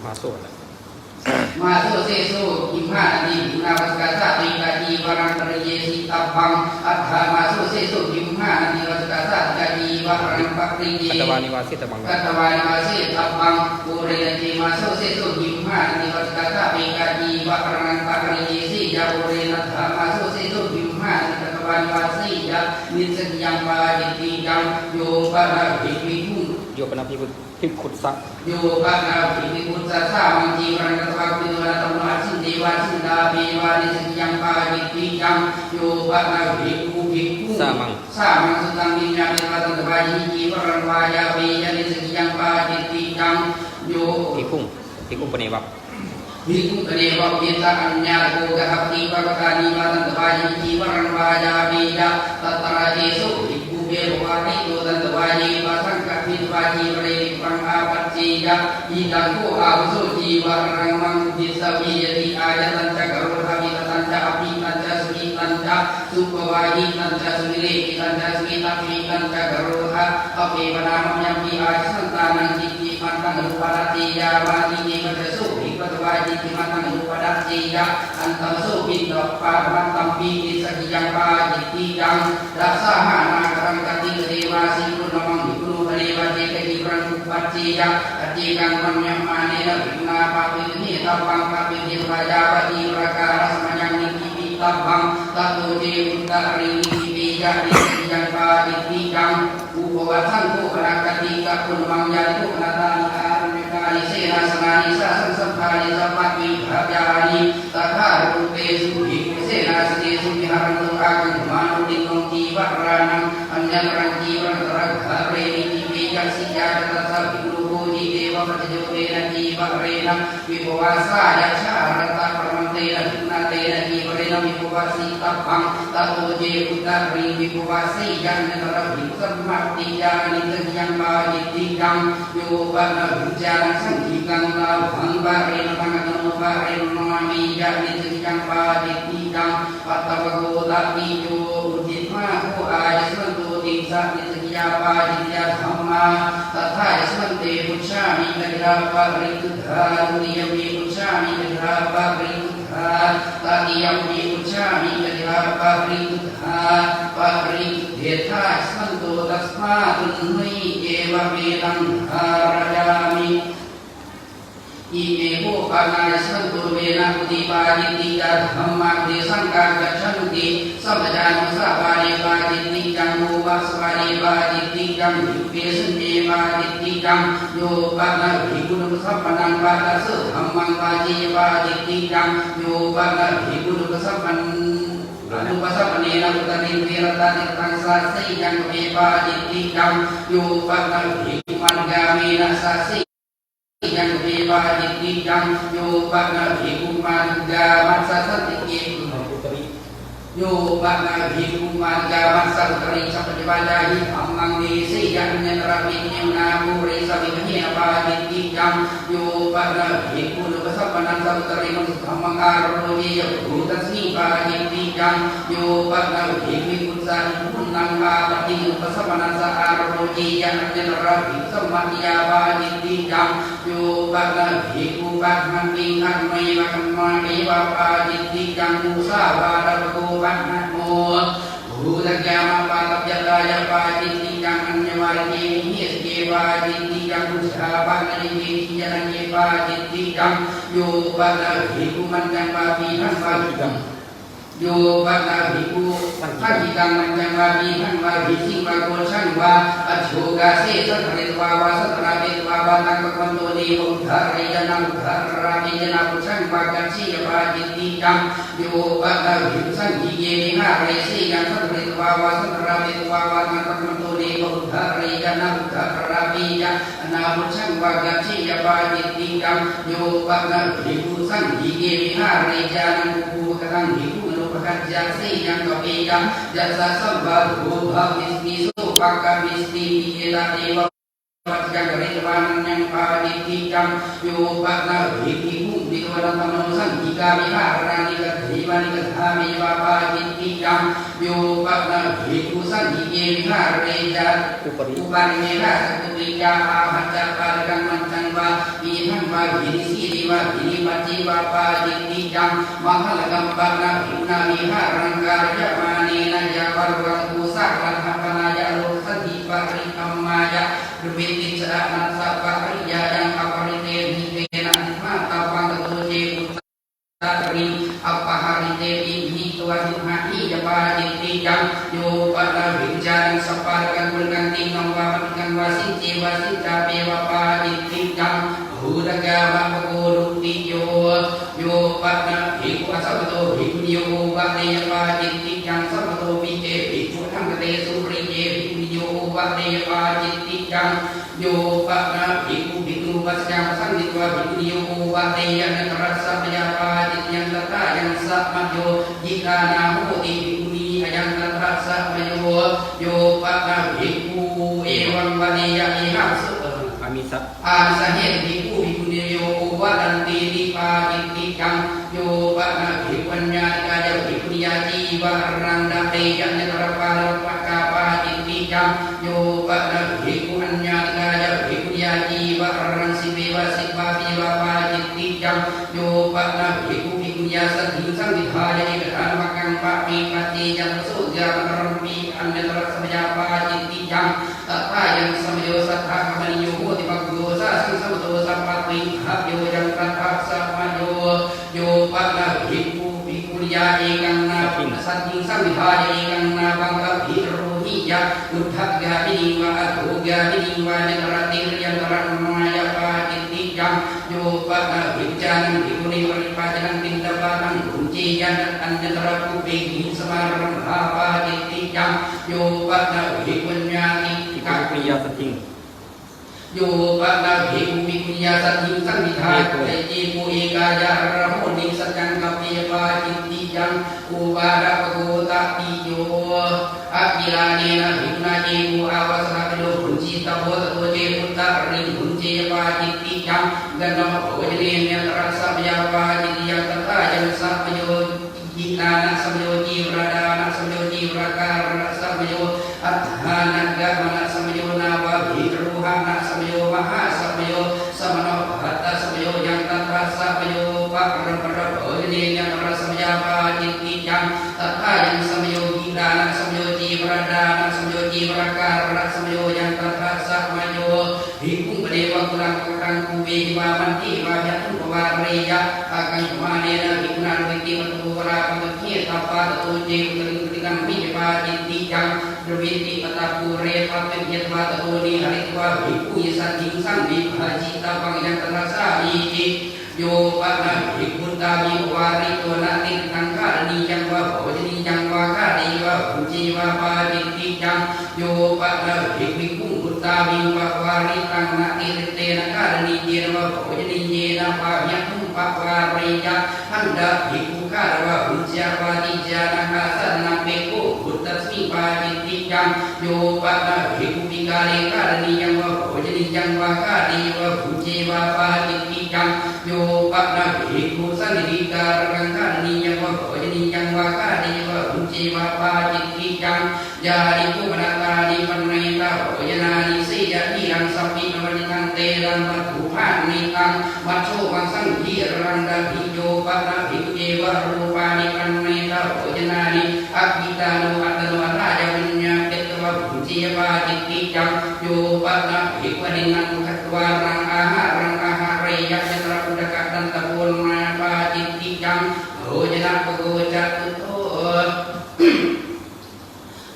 มาโสด มาโซเซโซกิมหาดีนาวสกาซาติกาจีวรังปริเยสิตับังอัฏฐามาโซเซโซกิมหาดีวสกาซาติกาจีวรังปริเย อัตวานิวาสิตบัง กัตวานิวาสิตับังปุเรนติมาโซเซโซกิมหาดีวสกาซาติกาจีวรังปริเยสิยาปุเรนัฏฐามาโซเซโซกิมหาดีกัตวานิวาสิยานิสยังปาจิติยังโยปะนาภิกขุ โยปนาภิกขุสัก โยปะนาภิกขุสัสสะมังจีวรังกัตวาปิโนนาตัมมาสินเดวาสินดาเบวานิสยังปาจิติยังโยปะนาภิกขุสามังสุตังวิญญาณเทวตันตวายิจีวรังวายาเบยนิสยังปาจิติยังโยภิกขุปเนวัป ภิกขุปเนวะปิตาอัญญาโกกะหัตถิปะกะกานิวาตันตวายิจีวรังวายาเบยะตัตตระเจสุภิกขุเบวะริโตตันตวายิวะสังฆภิตวาจีวเรวิปังอาปัจเจยะยิตังโกอาวุโสจีวรังมังทิสวิยติอายตันจะกโรภวิตันจะอภิตันจะสุขิตันจะสุภวายิตันจะสุวิเลกิตันจะสุขิตัภิตันจะกโรหะอภิวนามัมยัมปิอาสันตานังจิตติมันตังอุปาติยาวาติเนมัจสุภิกขวาจิตติมันตังอุปาติยะอันตัมสุภิกขปามันตัมปีติสัจยังปาจิตติยังรักษาหานาคังกติเทวาสิกุณมังภิกขุภเรวะเจกจิปรังอุปัจเจยะอจิกังมัมยัมมาเนนะภิกขุนาปาปินิตัพพังปาปิเทวายาวะติประการสมัญญังนิกิปิตัพพังตัตโตเจอุตตะรินิปิยะริสัจยังปาจิตติยังอุปวัตสังโฆอนักติกะคุณมังยันตุอนัตตานิอารัญญกานิเสนาสนานิสัสสัมภานิสัพพะวิภาพยานิตัทธารูเปสุภิกขุเสนาสเตสุวิหารันตุอากังมานุติโนจีวรานังอัญญรังจีวันตระภะเรนิจิปิยัสสิยาตัสสะภิกขุโภติเทวะปัจโยเวนะจีวะเรนะวิภวาสายัชฌารัตตะปรมังเตนะทุนาเตนะจีวะเรนะวิภวาสิตัพพังตัตโตเจอุตตะริวิภวาสิยังนะระภิกขุสัมมาติยานิสัจยังปาจิตติยังโยปะนะวิจารังสังขิกังลาภังบาเรนะตังกังโนบาเรนะนามิยะนิสัจยังปาจิตติยังปัตตวะโกตติโยอุทิมาโหอายสมันโตติสะนิสัจยาปาจิตยาธัมมาตัทธายสมันเตพุชฌามิกัจจาปะริตุธาตุนิยมิพุชฌามิกัจจาปะริตุธาตติยมิพุชฌามิกัจจาปะริตุธาปะริตุเถทาสมันโตตัสมาตุนิเยวะเวตังหารยามิอิเมโหปะนายสันตุเวนะปุติปาจิตติจัตธัมมังเดสังกังกัจฉันติสัมปจานุสาปานิปาจิตติจังโมวัสวานิปาจิตติจังยุเปสัญเจปาจิตติจังโยปะนะภิกขุนุสัพพนังปาตัสสะธัมมังปาจิปาจิตติจังโยปะนะภิกขุนุสัพพันอนุปัสสปะเนนะอุตติเวรตติตังสัสสิยังเอปาจิตติจังโยปะนะภิกขุมันกาเมนะสัสสิยังเทวาจิตติยังโยปะนะภิกขุมันกามัสสะสติเกโยปะนะภิกขุมันกามัสสะตริสัพพะวายาหิธัมมังเดสิยังเนตระวิญญาณภูริสวิมเหปาจิตติยังโยปะนะภิกขุนุปัสสปะนังสัพตริมังธัมมังอาโรเยภูตัสสิปาจิตติยังโยปะนะภิกขุสันพุนังปาปฏิอุปัสสปะนังสะอาโรเยยังเนตระภิกขุสัมมัตยาปาจิตติยังโยปะนะภิกขุปัฏฐังปิขังไมวะคัมมาเมวะปาจิตติยังมุสาวาระโกปัฏฐังโมภูตกามปาตัพยตายาปาจิตติยังอัญญวาเยมิหิสเกวาจิตติยังมุสาปะนะเยมิทิยนังเยปาจิตติยังโยปะนะภิกขุมันจังปาปีทังปาปิตังโยปะนะภิกขุทังกิตังมันจังปาปีทังปาปิสิงวะโกชังวะอโชกาเสสัทริตวาวาสัทราเวตวาวาตังปะกันโตเดวอุทธาริยนังอุทธารามิยนะปุชังปะกัจฉิยปาจิตติยังโยปะนะภิกขุสังขิเยมิหาเรสิยังสัทริตวาวาสัทราเวตวาวาตังปะกันโตเดวอุทธาริยนังอุทธารามิยนะปุชังปะกัจฉิยปาจิตติยังโยปะนะภิกขุสังขิเยมิหาเรจานังอุปกังภิกขุนุปกัจจสิยังกเปยังยัสสะสัมบารุภาวิสติสุภะกะวิสติปิเยตะเทวะปัจจังกริตวานังยังปาจิตติจังโยปะนะภิกขุภิกขุนันตมโนสังขิกามิหารานิกัตถิวานิกัตถามิวะปาจิตติจังโยปะนะภิกขุสังขิเยมิหาเรจาอุปาริเมหะสัตตุวิจาอาหัจจปารังมันจังวะปีทังวะ มาหินิสีดิวะหินิปัจจิวาปาจิตติจังมหัลกัมปนาหินามิหารังการยะมานีนายะวรังกุสักลังหปนายะโลสันติปาริกัมมายะดุบิติสะนัสสะปะริยายังอปริเตมิเตนะมาตาวังโตเจปุตตะริอัปปะหาริเตอิหิตัวหิหะหิยะปาจิตติจังโยปะนาวิจารังสัปปะกันบุญกันติงังวาปิกันวาสิเจวาสิตาเปวะปาจิตติจังภูตกามะโกรุติโยปะนาภิกขุสัพพโตภิกขุโยวะเตยปาจิตติจังสัพพโตวิเจภิกขุทังกเตสุริเยภิกขุโยวะเตยปาจิตติจังโยปะนาภิกขุภิกขุปัสสะสังนิวะภิกขุโยวะเตยนะรัสสะปยาปาจิตยังตถายังสัพพโยยิกานาโหติภิกขุนีอายังตถาสัพพโยปะนาภิกขุเอวังวะเนยะอิหังสุอามิสัพ อาสเหตุภิกขุภิกขุเนโยวะดันตินิปาจิตติจังโยปะนะภิกขุญญาติกายภิกขุนิยาจีวะรังดาเตยันตระปาลปะกาปาจิตติจังโยปะนะภิกขุญญาติกายภิกขุนิยาจีวะรังสิเววะสิปาปิวะปาจิตติจังโยปะนะภิกขุภิกขุนิยาสัทธิสังวิทายะเอกทานมังกังปะปิปฏิจังสุญญาตรัมปิอันตระสัมยาปาจิตติจังตถายังสัมโยสัทธะมณิโยโหติปักโยสะสังสัมโตสัพพะติหัพโยยังตถาสัมโยปะนะภิกขุภิกขุนิยาเอกังนาสัทธิสังวิทายะเอกังนาบังกะภิโรหิยะอุทธักกามินิวะอโทกามินิวะเนตระติริยันตระมายะปาจิตติจังโยปะนะภิกจานังภิกขุนิวริปาจนังตินตปานังขุนเจยันอัญญตระภูเปหิสมารังหาปาจิตติจังโยปะนะภิกขุญญาติ ภิกขุปริยาสัทธิง โยปะนาภิกขุภิกขุนิยาสัทธิสังวิทาเตจิปุเอกายะระโหนิสัจจังกัปปิยปาจิตติจังอุบาระปะโกตติโยอะกิลาเนนะภิกขุนาเจมุอาวาสนาโยขุนจิตโพตโตเจพุตตะริขุนเจปาจิตติจังกันนมโภชเนเนตระสัพยาปาจิตติยังตถายังสัพโยยินานะสัมโยจีวราดานะสัมโยจีวราการนะสัมโยอัฏฐานะกะมนะสัมโยนาวะภิรูหะนะสัมโยมหาสัมโยสมโนภัตตะสัมโยยังตถาสัมโยปะระปะโภชเนยังระสัมยาปาจิตติจังตถายังสัมโยยินานะสัมโยจีวราดานะสัมโยจีวราการนะสัมโยยังตถาสัมโยภิกขุปเดวะกุลังกุตังกุเวหิวามันติวายัตุปวาเรยะอากังมาเนนะภิกขุนานุติมัตตุวราปังเทตาปาตโตเจกุตริกุติกังมิจปาจิตติจังดวิติปตาภูเรปัตเยตวาตโตนิหริตวาภิกขุยสัทธิสังวิภาจิตาปังยังตระสาอิจิโยปะนะภิกขุตาวิวาริโตนะติตังคารณียังวะโภชนียังวะคารีวะภูจีวะปาจิตติจังโยปะนะภิกขุพุตตาวิวาริตังนะติริเตนะคารณีเยนะวะโภชนีเยนะปะยะทุปะวาริยะหันดะภิกขุคารวะภูจาปาติจานะคาสันนะเปโกพุตตสมิปาจิตติจังโยปะนะภิกขุปิกาเลคารณียังวะโภชนียังวะคารีวะภูจีวะปาจิตติจังโยปะนะภิกขุสันนิการังคารณียังวะโภชนียังวะคารีวะภูจีวะปาจิตติจังยาลิภูมนาตาลิปันเนตาโภชนานิสียะนิรังสัพพินวันิตังเตรังมัตถุภานิตังมัชโชวังสังขีรังดาภิโยปะนะภิกขุเอวะรูปานิปันเนตาโภชนานิอัคคิตานุอัตโนอัฏฐายวิญญาเตตวะภูจีปาจิตติจังโยปะนะภิกขุอนินังคัตวารังอาหาเรยัจตระอุดกะตันตะโพลมาปาจิตติจังโภชนะปโกจัตุโต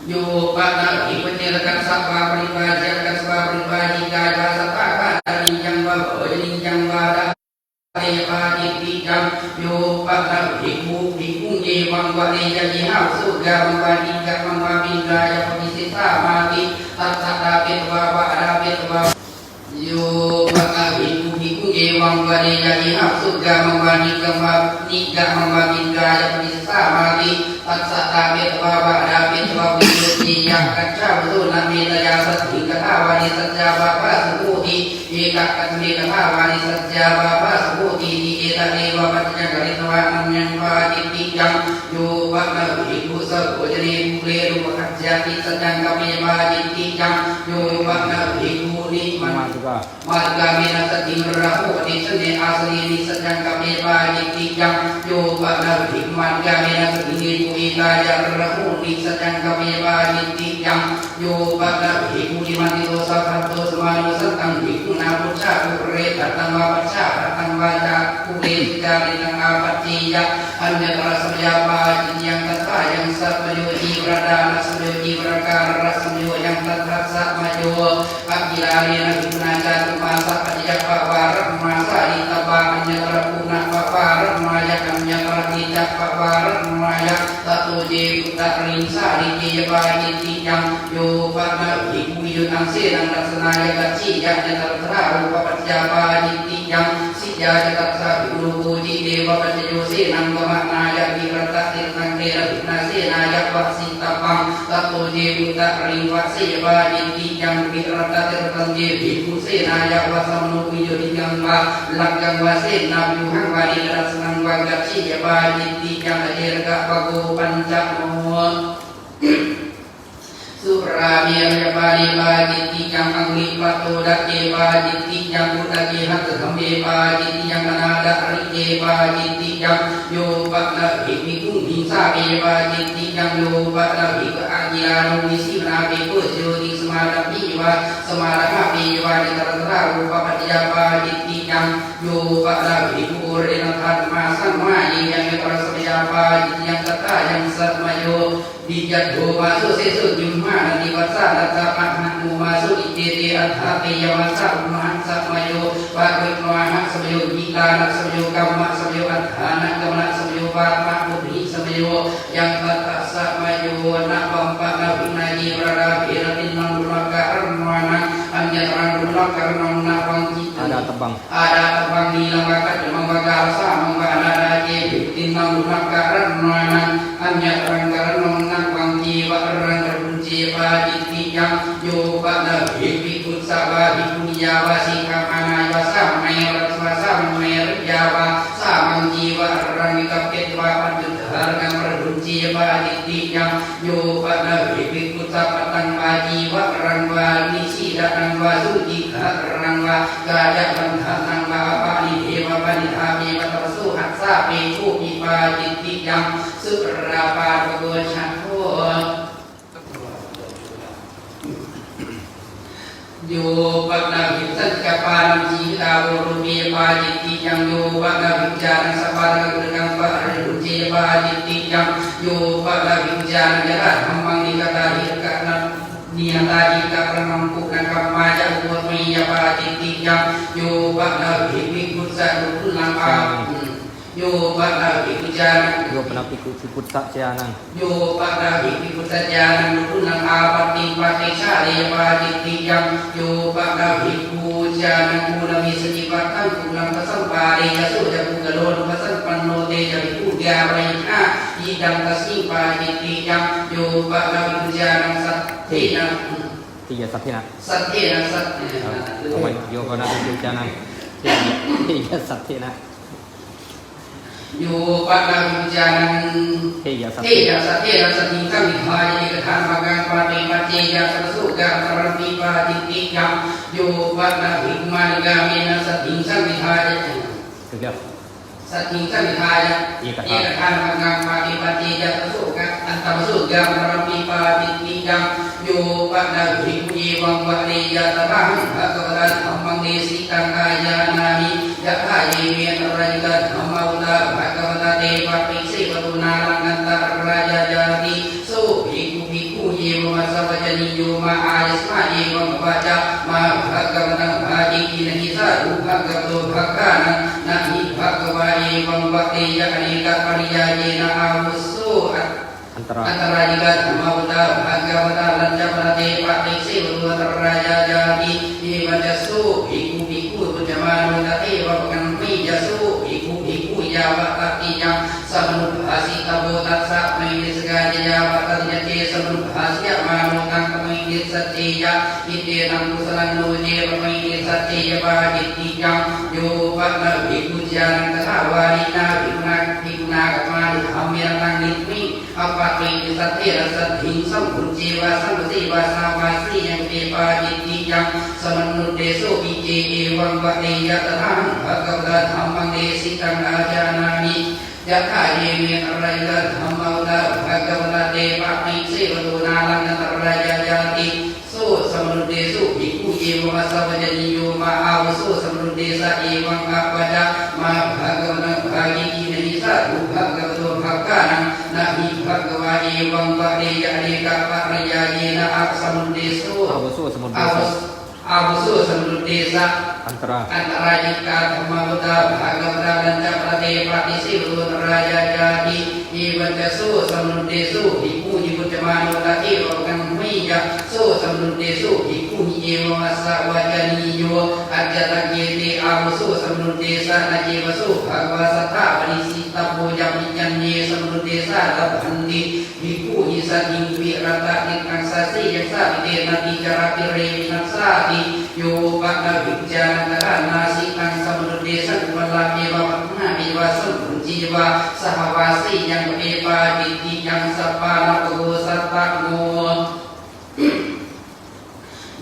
โยปะนะภิกขุเจรกัสสะวะปริวาจกัสสะปริวาจิกาจาสัพพะกานิยังวะโภชนียังวะดาเตปาจิตติจังโยปะนะภิกขุเยวังวะเนยะยิหาสุกะมังวะติกะมังวะปินกายะปฏิสิสามาติตัสสะดาเปตวะวะดาเปตวะโยปะนะภิกขุเยวังวะเนยะยิหาสุกะมังวะติกะมังวะปินกายะปฏิสิสามาติตัสสะดาเปตวะวะดาเปตวะวิมุตติยังกัจจาวุโสนะเมตยาสัทธิกถาวานิสัจจาวาปะสุโหติเอกะกัจเมกถาวานิสัจจาวาปะสุโหติติเอตะเนวะปัจจังกริตวะอัญญังวาจิตติจังโยปะนะภิกขุสัพโภชเนภูเรรูปคัจจาติสัจจังกัปเปวาจิตติจังโยปะนะภิกขุนิมัน juga. Margamina sating rahu di sene asli di sedang kami bagi tiang yo pada hikmat gamina sating kuita yang rahu di sedang kami bagi tiang yo pada hikmu di mati dosa kanto semanu sedang hikmuna puca kure datang baca datang baca kure jari nang apatia hanya terasa siapa yang kata yang sapayoji berada sapayoji berakar sapayo yang terasa maju akilari hikmuna masa pajak pawarat masa ditabak nyerapuna pawarat maya kamnya pradijak pawarat maya satu je tak rinsa di bagi yang yo pada ibu yo nangse nang senaya gaci yang tertera rupa pajak di yang si jaja tak dulu puji dewa pajayo se nang makna ya dirata nang dera nase naya wasi tapang satu je tak rinsa se bagi yang dirata tertang je ibu se naya wasam nuyo yang lakang wasin nabi hangwari rasanang wagaci ya bagi yang dirga bago pancak mohon Surabaya ya bagi yang angli patoda ke bagi yang buta ke hat kami bagi yang kanada rike bagi yang yo bakna iku bisa ke bagi yang yo bakna iku agilan misi nabi pujo di semara biwa semara biwa di tertera rupa pada bagi yang yo bakna iku renatan masan mai yang terasa bagi yang kata yang satmayo dijatuh masuk sesu jumlah di pasar dapat makmu masuk ide hati yang masuk mahasa mayo bagi mahas sebayu kita nak sebayu kamu sebayu anak kamu sebayu bapak putri sebayu yang kata sak mayo nak bampak nabi naji berada biratin nanguraka ermana hanya nanguraka ermana bangkit ada tebang di lembaga demang bagal sama ada je biratin nanguraka ermana hanya nanguraka bangkit barang terkunci bagi yang yo pada ikut sabah dunia wasi kamana wasa mayor wasa mayor jawa samang jiwa orang kapit bapak harga terkunci bagi yang yo pada ikut sabatan bagi orang bagi sidak wasuji orang gajah bantang bapak di dewa bani abi bersuhat sapi kuki bagi yang seberapa bocah yo pada kita kapan jika urumi pagi yang yo pada bicara sabar dengan berunci pagi yang yo pada bicara jalan memang dikatakan karena dia tadi tak mampu dan kamaja buat meja pagi yang yo pada ikut satu pulang yo pada bicara yo pernah ikut siput sak cianan yo pada ikut saja nang apa timpa cari pagi yang yo pada ikut jangan guna bisa cipatan guna pesan pari ya sudah galon pesan panote jadi udah mereka hidang kasih pagi yang yo pada ikut jangan satina tiga satina yo pernah ikut cianan tiga satina yo pada bicara satya satingkang dihai ketan magang pati pati ya tersuga terpi pati tiga yo pada hikmah gamina satingkang dihai satingkang dihai ketan magang pati pati ya tersuga antar surga terpi pati tiga yo pada hikmah wang wali ya terang kepada ambang desi kaya nabi ya kaya mian raja maula bhagavata deva piksi patuna langanta raja jati so biku ye masa wajani yo ma ayasma ye membaca ma bhagavata bhadi nahi sadu bhagavato bhagana nahi bhagavai membakti ya anika pariyaye na awusu antara juga maula bhagavata lanjapana deva piksi patuna raja jati ye majasu biku jaman tati wakan jasu iku jawa tati yang sabun bahasi tabotat sak mengi segala jawa tati jadi sabun bahasi manukan mengi setia ide nang kusalan noje mengi setia bagi tiang yo pada iku jalan terhawarina biguna kamal hamil nangitmi apa mengi setia seding sabun jiwa sabun jiwa samasi yang dibagi tiang มนุเตสุอิเจเอวังวะเตยะตถาภะคะวะธัมมังเดสิกังอาจานามิยะถาเยเมอไรยะธัมมังตะภะคะวะเตปะมิเสวโตนาลังนตรายายาติสุสมนุเตสุภิกขุเอวะสะวะจนิโยมาอาวสุสมนุเตสะเอวังอัปปะจามาภะคะวะภากิกินิสะอุภะคะวะโตภะคะนังนะหิภะคะวะเอวังวะเตยะเนกะปะริยาเยนะอัปสมุเตสุ อาวสุสมุทเด อา สะ วุโสสมุทเตสะ อันตรา อันตรายิกาธรรมวตาภาควตานันจประเทปฏิสิวตรายาจาติอีวัจสุสมุทเตสุภิกขุหิปุจจมานุตะเอวกังมิยะสุสมุทเตสุภิกขุหิเอวมัสสะวะจานิโยอัจจตะเกเตอาวุโสสมุทเตสะนะเจวสุภะคะวะสัทธาปริสิตโพยามิจันเยสมุทเตสะตัพพันติภิกขุหิสัติวิรัตติกังสสิยัสสะวิเตนะติจารติเรวินัสสาติโยปะนะวิจานะนาสิกังสมุทเตสังวะลาเมวะมะเมวะสัมพุจีวะสหวาสียังเอปาจิติยังสัพพานะโกสัตตะโม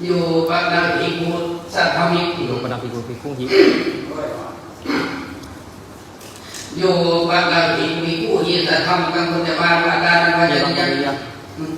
โยปะนะภิกขุสัทธมิ โยปนาภิกขุภิกขุหิ โยปะนะภิกขุภิกขุหิสัทธัมกังพุทธวาปะดานะวะ เอ จั วั น ง ยั วะ ง เตยะ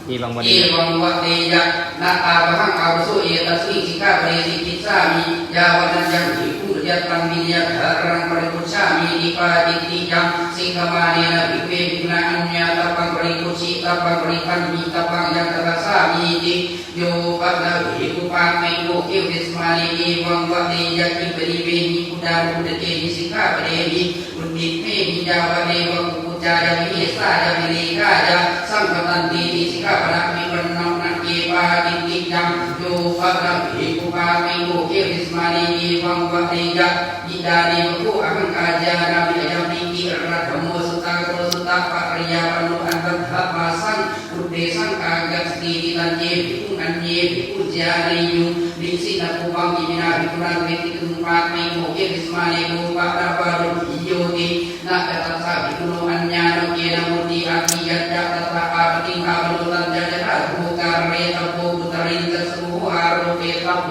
เอวังวะ เอ เตยะ วังวะเตยะนาตาภะหังอาวุโสเอตัสมิสิกขาปริสิกิจสามิยาวันัญญังภิกขุยัตตังวิญญาณรังปริปุชฌามิดิปาติติยังสิกขมาเนนะภิกเวภิกขุนะอัญญาตปังปริปุชิตปังปริคันมิตปังยังตระสามิติโยปะนะภิกขุปาเมโกเอวิสมานิเอวังวะเตยะอิปริเวหิปุดามุตเตหิสิกขาปเรหิอุติเมหิยาวะเดวะกุจายะมิเอสายะวิเลกายะสังฆตันติสิกขาปะนะมิปันนังนะเกปาติติยังโยปะนะภิกขุปาเมโกเอวิสมานิเอวังวะเตยะยิดานิวะโกอะหังอาจานามิอะยัมปิกิระธรรมโมสุตตะโกสุตตะปะริยาปโนอันตัทธะมาสังอุเดสังกากัสติติตันเยภิกขุอันเยภิกขุจานิยุดิสินะภูปังกิมินาภิกขุนังเวติตุปาเมโกเอวิสมานิโกปะนะปะรุหิโยตินะกะตัสสะภิกขุโนอัญญาโนเกนะมุติอาทิยัจจะตัสสะอาปติงอาปโนตันจะจะทัภูการเรตโพปุตรินจะสุโหอาโรเปตโพ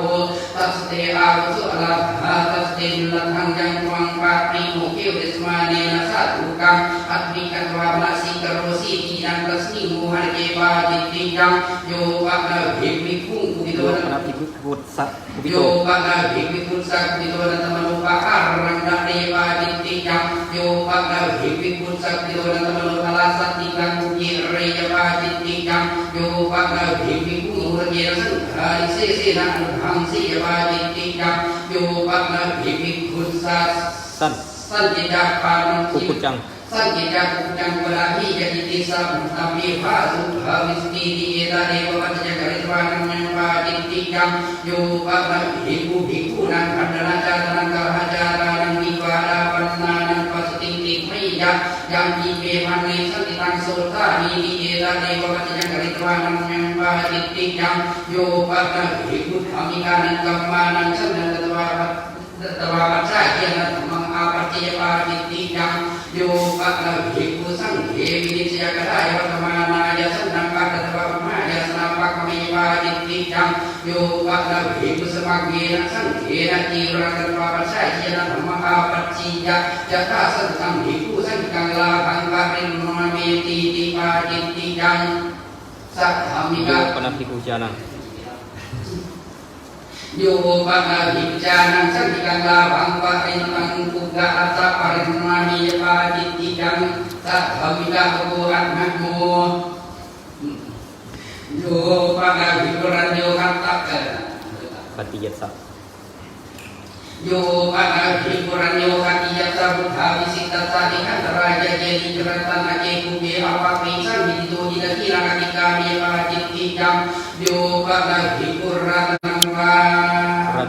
ตัสเตอาวุโสอลาภาตัสเตนัทังยังวังปะเมโกเอวิสมานินะสัตถุกังอัตมิกัตวานะสิกโรสิตินังตัสมิโมหะเจปาจิตติยังโยปะนะภิกขุกุปิโต โยป นะ นาภิกขุพุทธะกุปิ โย โต ปะนะภิกขุสักปิโตนะธรรมโนปะหารังนะเรวาจิตติยังโยปะนะภิกขุสักปิโตนะธรรมโนทลาสัตติกังมุจิเรยวาจิตติยังโยปะนะภิกขุมุรเยนะสังฆาริเสเสนะอันหังสิยวาจิตติยังโยปะนะภิกขุสัก สั้น สันติจาปานัง กุกุจจัง สังกิจากุจังวราหิยติติสัมตัมมิภาสุภาวิสติติเอตาเดวะปัจจกริตวานังยังปาจิตติยังโยปะนะภิกขุภิกขุนังขันธนาจาตนังกะหะจารานังวิวาดาปันนานังปัสติติไมยะยังจิเปมันเนสันติตังโสทามิติเอตาเดวะปัจจกริตวานังยังปาจิตติยังโยปะนะภิกขุธรรมิกานังกัมมานังสันนังตวาตวาปัจจายนะธัมมังอาปัจจยปาจิตติยังโยปะนะภิกขุสังเขวินิจยกถายวัตมานายสันนังปะตะวะมายสนาปะกะเมวาจิตติยังโยปะนะภิกขุสมังเกนะสังเขนะจีรังตวาปัจจายนะธัมมังอาปัจจิยะยะถาสันตังภิกขุสังกังลาภังปะริมมาเมติติปาจิตติยังสัทธามิ โย กะ ปนาภิกขุจานัง โยปะนะภิกจานังสันติกังลาภังปะริมังปุกกะอัตตะปริมามิยปาจิตติยังสัทธามิกะโกอะนะโมโยปะนะภิกขุรัญโยคัตตะกะ ปฏิยัสสะ โยปะนะภิกขุรัญโยคัตติยัสสะพุทธาวิสิตตัสสะนิคันตรายะเจนิจรัตนะเจกุเบอวะปิสังมิติโตจิตติรังอติกามิปาจิตติยังโยปะนะภิกขุรัตนังวา รั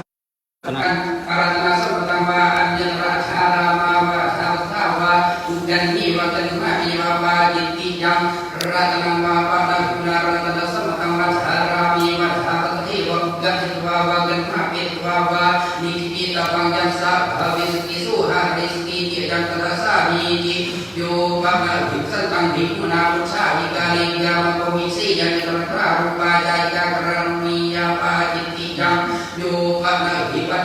ตนะ อารัตนาสัมปตังวาอัญญราชารามาวาสาวสาวาอุจันนิวัตนิมามิวาปาจิตติยังรัตนังวาปานังกุณารัตนาสัมปตังวาสารามีวาสาตติวังกัจจิตวาวากันมาเปตวาวานิกิตาปังยัสสะภวิสติสุหะริสติจิยังตระสามีจิโยปะนะภิกขันตังภิกขุนาวุชาวิกาลิยามะโกมิสิยังตระครารูปาจายกะกรณียาปาจิตติยังโยปะ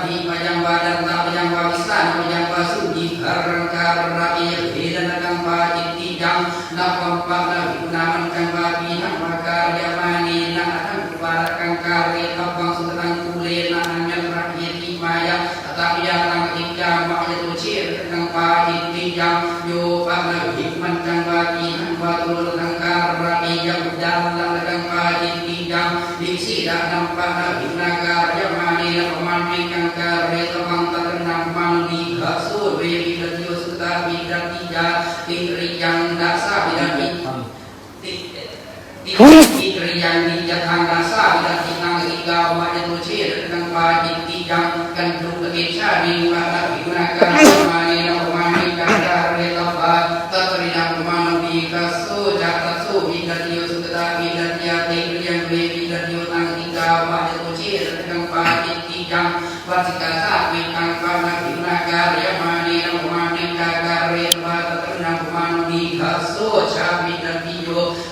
หิมายังวาดันตามายังวาวิสานมายังวาสุญิคารังการะเอเวดันกังวาจิตติยังนับปัมปะนาวินามันกังวาปีหังมาการยามานีนะทังวากังการเรทับวังสุตังกุเลนะอัญญระเยติมายะตาปิยาตังอิจามะยตุเชกังวาจิตติยังโยปะนาวิมันกังวาปีหังวาตุลกังการะเอยังดัลลังกังวาจิตติยังดิสิดานัมปะนาวินาการยามานีนะปมันมิกังการเรทับวังตะนัมมันดีขะสุเววิรติโยสุตาวิรติยาติริยังดัสสะวิรติติริยังนิยทังดัสสะวิรตินังอิกาวะยตุเชกังวาจิตติยังกันทุกติชาดิวะละวินาการยามานีนะปมันมิกังการเรทับวังตัตริยังมันดีขะสุจัตสุวิรติโยสุตาวิรติยาติริยังเววิรติโยนังอิกาวะยตุเชกังวาจิตติยังวัจิกาสาวิตังปานาวินาการยามานีนะปมันมิกังการเรทับวังตัตริยังมันดีขะสุชาวิรติโย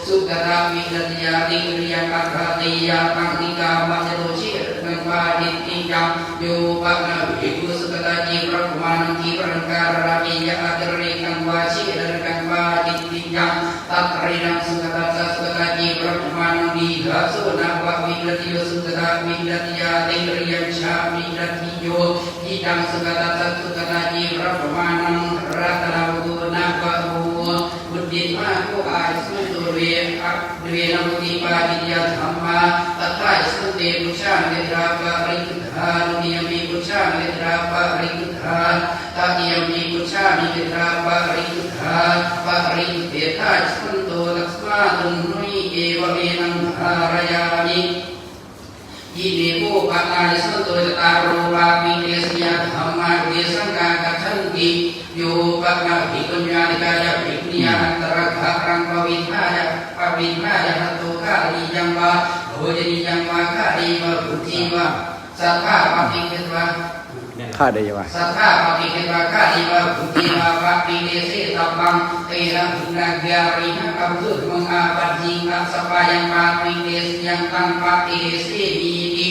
สุกตาวิรติยาติริยังกัคติยาตังอิกาวะยตุเชกังวาจิตติยังโยปะนาวิกุสุกตาจิปะกุมานังจิปะการะเมยะอัตริกังวาชิกังวาจิตติยังตัตริยังสุกตาสุกตาจิปะกุมานังดีขะสุนะวะวิรติโยสุกตาวิรติยาติริยังชาวิรติโยทิตังสุกตาสุกตาจิปะกุมานังรัตนาวุนะวะโหบุตติมาผู้อายุสุตุเวอักเวนะมุติปาจิยธรรมะตัทธาสุเตปุชาเมตราปะริกุทานุนิยมิปุชาเมตราปะริกุทาตาติยมิปุชาเมตราปะริกุทาปะริกุเตธาสุนโตตัสมาตุนุยเอวะเมนังหารยามิยิเนโกปะนาลิสุนโตจตารโรวามิเตสยธรรมะเวสังกากัจฉันติโยปะนาภิกุญญาณิกายะภิกขุยาอันตระภะรังปวิทายะปวิทายะหัตโตฆาลียังวะโภจนิยังวะฆาลีวะบุจีวะสัทธาปฏิเกตวะข้าได้ยังไง สัทธาปฏิเกตวะฆาลีวะบุจีวะวะปิเดเสตับังเตนะบุญนาญาริหะกัมสุมังอาปัจจิกัสสปายังปาปิเดสยังตังปะเตเสมีติ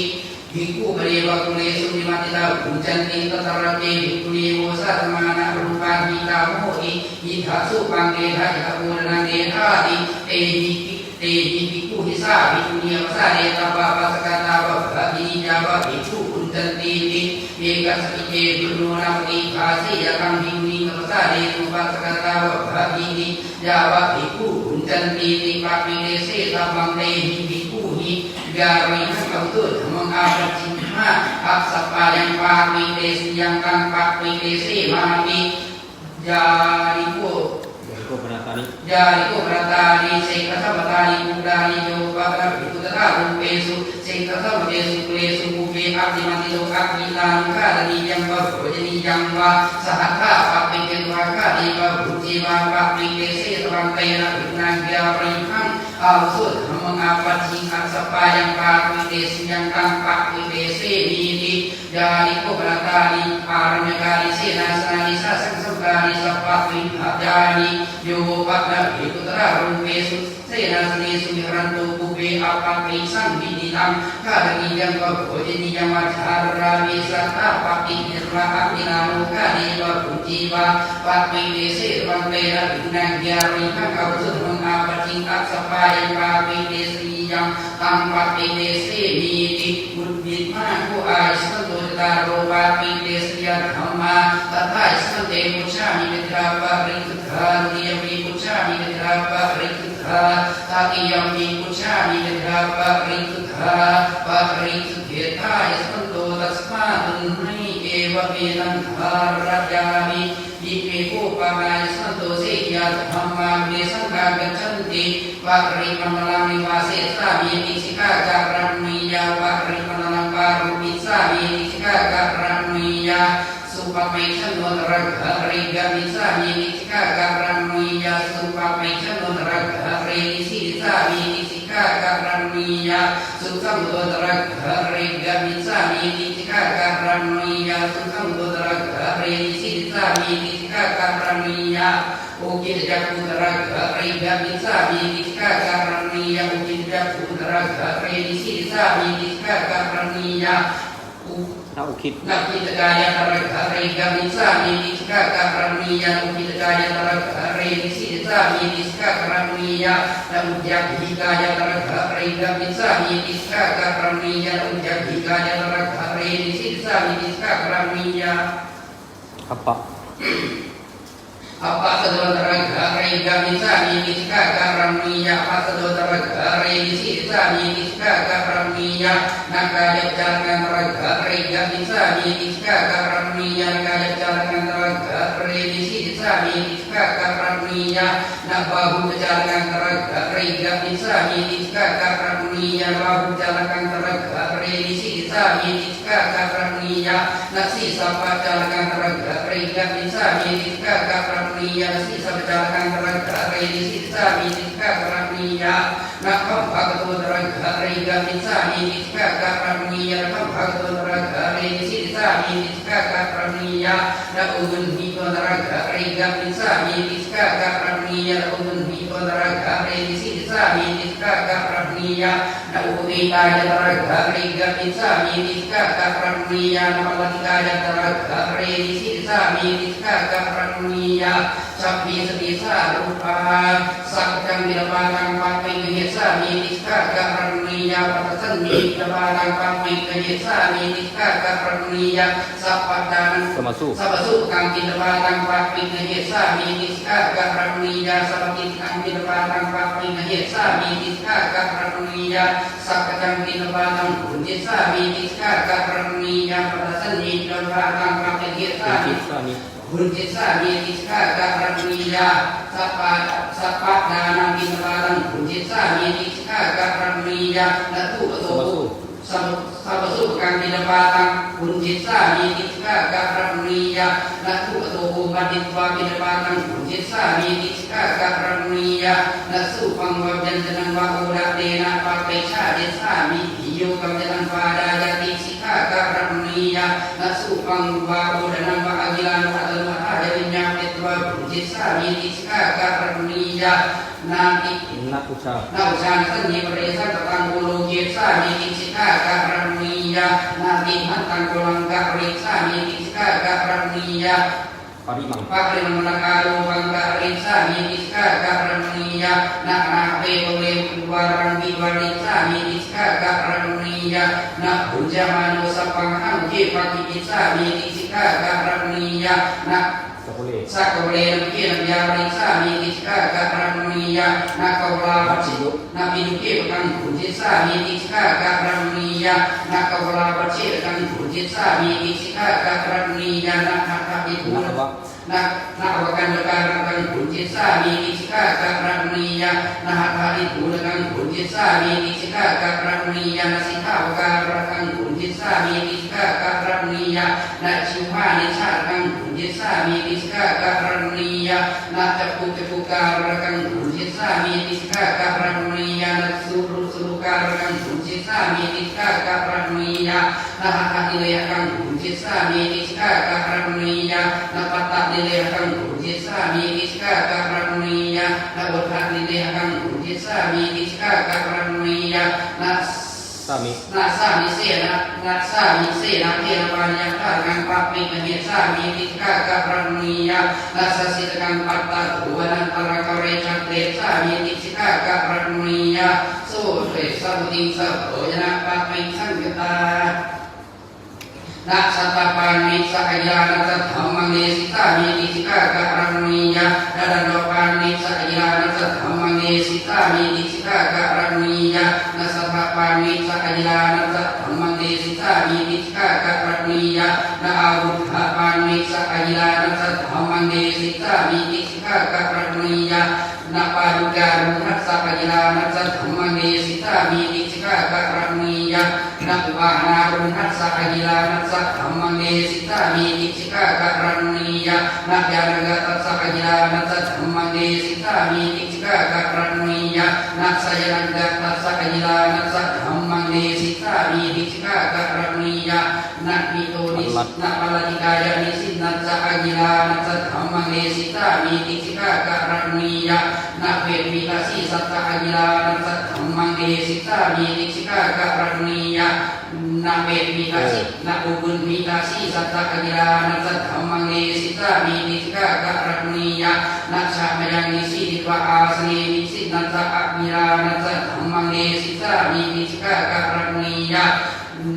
ภิกขุปริวะกุเลสุนิมัติตาอุจจันติตัตระเตภิกขุเนโวสัตมานะรูปาหิตาโมหิยิทาสุปังเดทะยะภูรณังเดทาติเตหิภิกขุหิสาภิกขุเนวสาเดตะปะปัสสกตาวะภะติยาวะภิกขุอุจจันติติเยกัสสิเจภิกขุนาปฏิภาสิยะกังภิกขุนิวสาเดตุปัสสกตาวะภะติยาวะภิกขุอุจจันติติปะปิเดเสตะบังเตหิภิกขุหิยาริหะกัมตุธัมมังอาปัจฉิมะอัสสปายังปาปิเดสยังตังปะปิเดเสมาปิยาริโกยาริโกปรตานิเสกทัมตานิมุดานิโยปะระภิกขุตถารูเปสุเสกทัมเตสุเกสุมุเปอัปติมันติโลอัปปิตานุฆาตนิยังวะโภจนิยังวะสหัทธาปะปิเกตวะฆาติวะบุจีวะปะปิเกเสตวังเตนะภิกขุนังยาริหังอาสุธรรมังอาปัจฉิกัสสปายังปาปิเดสยังตังปะปิเดเสมีติยาริโกปรตานิอารัญญกาลิเสนาสนานิสาสังสัมกานิสัพพะวิหายานิโยปะนะภิกขุตระรูเปสุเสนาสนีสุมิรันโตปุเปอาปังปิสังวินิตังฆาตนิยังวะโภจนิยังวะชารามิสัทธาปะปิเนวะอัปปินาโลฆานิวะปุจีวะปะปิเดเสวังเตนะภิกขุนังยาริหังเอาสุมังอาปัจฉิกัสสปายังปาปิเดสยังตังปะปิเดเสมีติบุตติมาผู้อายุสันโตจตารโรวาปิเดสยธรรมะตัทธาสันเตมุชามิเมตราปะริกุทานิยมิมุชามิเมตราปะริกุทาตาติยมิมุชามิเมตราปะริกุทาปะริกุเถทายสันโตตัสมาตุนิเอวะเมนังหารยามิยิเมโกปะมาสันโตเสยะธรรมะเมสังฆากัจฉันติปะริมัมลังนิวาเสสามีนิสิกาการัมมิยาปะริมัมลังปารุปิสามีนิสิกาการัมมิยาสุปะเมชันโนตระกะริกามิสามีนิสิกาการัมมิยาสุปะเมชันโนตระกะริสิสามีนิสิกาการัมมิยาสุขัมโตตระกะริกามิสามีนิสิกาการัมมิยาสุขัมโตตระกะริสิสามีนิสิกาการัมมิยาโอกิจจักขุตระกะริกามิสามีนิสิกาการัมมิยาโอกิจจักขุตระกะริสิสามีนิสิกาการัมมิยาโอ ถ้าอุคิด นักกิจกายตระกะเรกามิสามีนิสกากะปรมียาอุกิจกายตระกะเรนิสิสามีนิสกากะปรมียาและอุจจิกายตระกะเรกามิสามีนิสกากะปรมียาอุจจิกายตระกะเรนิสิสามีนิสกากะปรมียา อัปปะ apa saudara kari kami sami niska karamniya apa saudara kari sami niska karamniya nakaya jangan kari kami sami niska karamniya nakaya jangan kari sami niska karamniya nabahu jangan kari kami sami niska karamniya bahu jangan kari sami niska karamniya nasi sapa jangan kari kami sami niska karamniya nasi sabdakan terangka redi sami niska karamniya nakam bhagatu terangka rega sami niska karamniya nakam bhagatu terangka redi sami niska karamniya naun hito terangka rega sami niska karamniya naun hito terangka redi sami niska karamniya naun kaya terangka rega sami niska karamniya naun kaya terangka redi sami niska karamniya sapi sebisa rupa sakang dilapang pakai kehiasa niska karamniya patasan di dilapang pakai kehiasa niska karamniya sapatan sabasu kang dilapang pakai kehiasa niska karamniya sabatin kang dilapang pakai kehiasa niska karamniya sakang dilapang kehiasa niska karamniya patasan di dilapang pakai kehiasa Kunci sami niska karamniya sapat danang kinabalan kunci sami niska karamniya natu sabasu kang kinabalan kunci sami niska karamniya natu maditwa kinabalan kunci sami niska karamniya nasu pangwajan jenang wahuda dena pakai sadis sami iyo kamjalan pada jati sika karamniya nasu pangwahuda nang agilan sami niska karamniya nausan seni perisa ketang bulu sami niska karamniya nanti hantang kulang karik sami niska karamniya Parimang menakalu bangkari sami niska karamniya nak pewe barang diwali sami niska karamniya nak hujamanu sapang hamje pagi sami niska karamniya nak sakole mungkin biar sami niska karamniya nakawala nabi nuke kan kunci sami niska karamniya nakawala bace kan kunci sami niska karamniya nak itu nak awakan lekarkan kunci sami niska karamniya nak itu dengan kunci sami niska karamniya nasi awakan kunci sami niska karamniya nak ciuman nisarkan kunci sami niska karamniya nak cepu karkan kunci sami niska karamniya nak suruh karkan kunci sami niska karamniya nak hadiahkan kunci sami niska karamniya nak patah dilihatkan kunci sami niska karamniya nak berhak dilihatkan kunci sami niska karamniya nak sami sena kena banyak karang papi kami sami niska karamniya nak sasitakan patah buanan para kareca sami niska karamniya sore sabuting sabojana papi sanggeta nak satapan nisa ajaran terhamang nesita niska karamniya dan dopan nisa ajaran terhamang nesita niska karamniya nak satapan nisa ajaran terhamang nesita niska karamniya nak awut hapan nisa ajaran terhamang nesita niska karamniya nak paduka ruhat sapajalan terhamang nesita niska karamniya nak wahana ruhat sapajalan hamang nesita niska karamniya nak janaga sapajalan hamang nesita niska karamniya nak sayanaga sapajalan hamang nesita niska karamniya nak mitodis nak paladikaya nisinat sapajalan hamang nesita niska karamniya nak meditasi sapajalan hamang nesita niska karamniya นาเวมิกาสินาอุบุญมิกาสิสัตตะกกิลานัสธรรมังเนสิตามีนิสกะกะรักนียะนัชฌะมยังนิสิติวะอาสเนนิสินัสสะอะมิลานัสธรรมังเนสิตามีนิสกะกะรักนียะ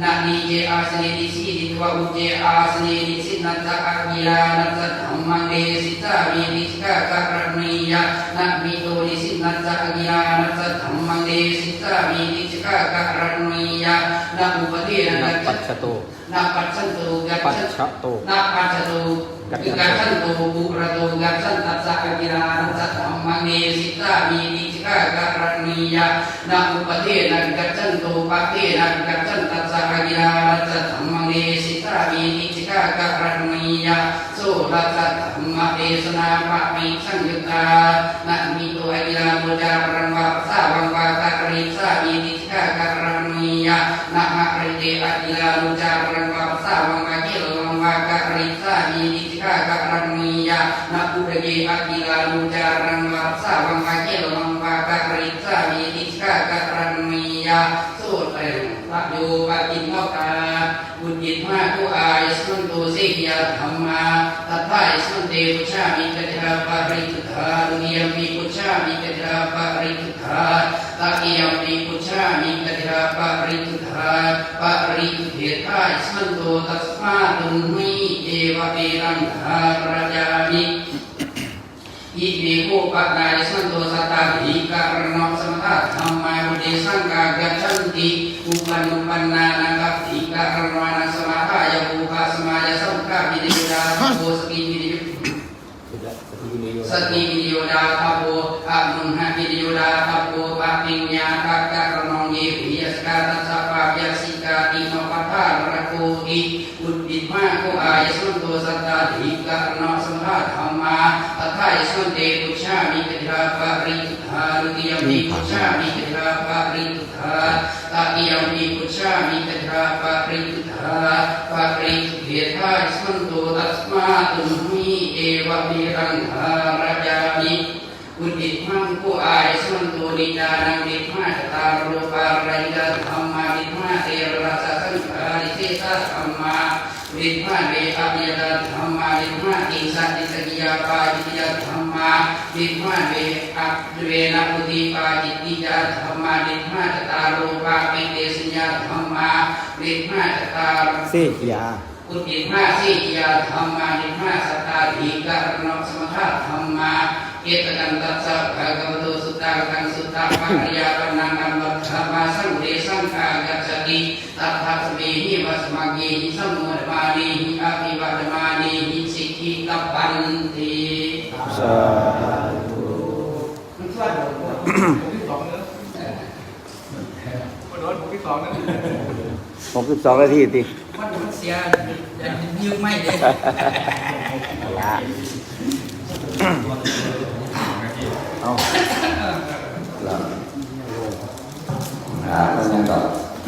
นานิเจอาสเนนิสิติวะอุเจอาสเนนิสินัสสะอะมิลานัสธรรมังเนสิตามีนิสกะกะรักนียะนามิโตนิสินัสสะอะมิลานัสธรรมังเนสิตามีนิสกะกะรักนียะนาอุปเทนะ นักปัจฉโต นาปัจฉันโตกัจ ปัจ ฉัน ฉโต นาปัจฉโตกัจฉันโตบุระโตกัจฉันตัสสะกกิรานัสธรรมังเนสิตามีนิจกะกะรัณนียะนาอุปเทนะกัจฉันโตปะเทนะกัจฉันตัสสะกกิรานัสธรรมังเนสิตามีนิจกะกะรัณนียะโสรัสสะธรรมเทศนาปะมิสังยุตตานะมิโตอะกิลาโมจารังวะสาวังวะกะริสามีนิจกะกะรัณนียะนะหะริเตอะกิลาโมจารังวะสาวังวะกิลวังวะกะริสามีนิจกะกะรัณนียะนะปุระเยอะกิลาโมจารังวะสาวังวะกิลวังวะกะริสามีนิจกะกะรัณนียะโสตเรปะโยปะกินโมกาบุญยิตมาตุอายสมันโตเสยะธรรมาตัทธายสมันเตปุชามิกัจจาปะริตุธาดุนิยมปิปุชามิกัจจาปะริตุธาตะกิยมปิปุชามิกัจจาปะริตุธาปะริตุเถทายสมันโตตัสมาตุนิเอวะเอรังหาราจามิอิเมโกปะนายสันโตสัตตาภิกะระนองสมถะธรรมาวุเดสังกากัจฉันติอุปันนุปันนานังกัปภิกะระนวานังสมาทายะภูปะสมายะสังฆะวิริยดาโภสกิวิริยสติวิริยดาภโภอะมุนหะวิริยดาภโภปะปิญญาภะกะระนองเยวิยสกาตัสสะปะยะสิกาติโนปัฏฐาระโกติอุดดิมาโกอายสันโตสัตตาภิกะระนองสมถะธรรมาตัทธายสันเตปุชามิกัจจาปะริตุธาดุติยมปิปุชามิกัจจาปะริตุธาตะกิยมปิปุชามิกัจจาปะริตุธาปะริตุเถทายสันโตตัสมาตุนิเอวะเมรังหาราจามิอุดิตมังกุอายสันโตนิจานังดิมาตาโรปารายิธรรมาดิมาเตระสะสังฆาริเทสะธรรมาดิมาเวอภิยาธรรมาดิมาติสัตติสกิยาปาจิตยธรรมาดิมาเวอัปเวนะอุติปาจิตติยธรรมาดิมาตาโรปาปิเตสัญญาธรรมาดิมาตา เสยา อุติมาสิยาธรรมาดิมาสตาภิกะระนองสมถะธรรมาเกตกันตัสสะภะคะวะโตสุตตังกังสุตตะภะริยาปนังกัมมัฏฐามาสังเทสังฆากัจจติตัทธะสเมหิวัสมังเยหิสัมมุตมานีหิอภิวัตมานีหิสิกขิตัปปันติ สา มันช่วยผมที่สองเนอะโดนผมที่สองนะ 62 นาทีติ มันเสียยืมไม่ได้ ละเอาแล้วมันยังก็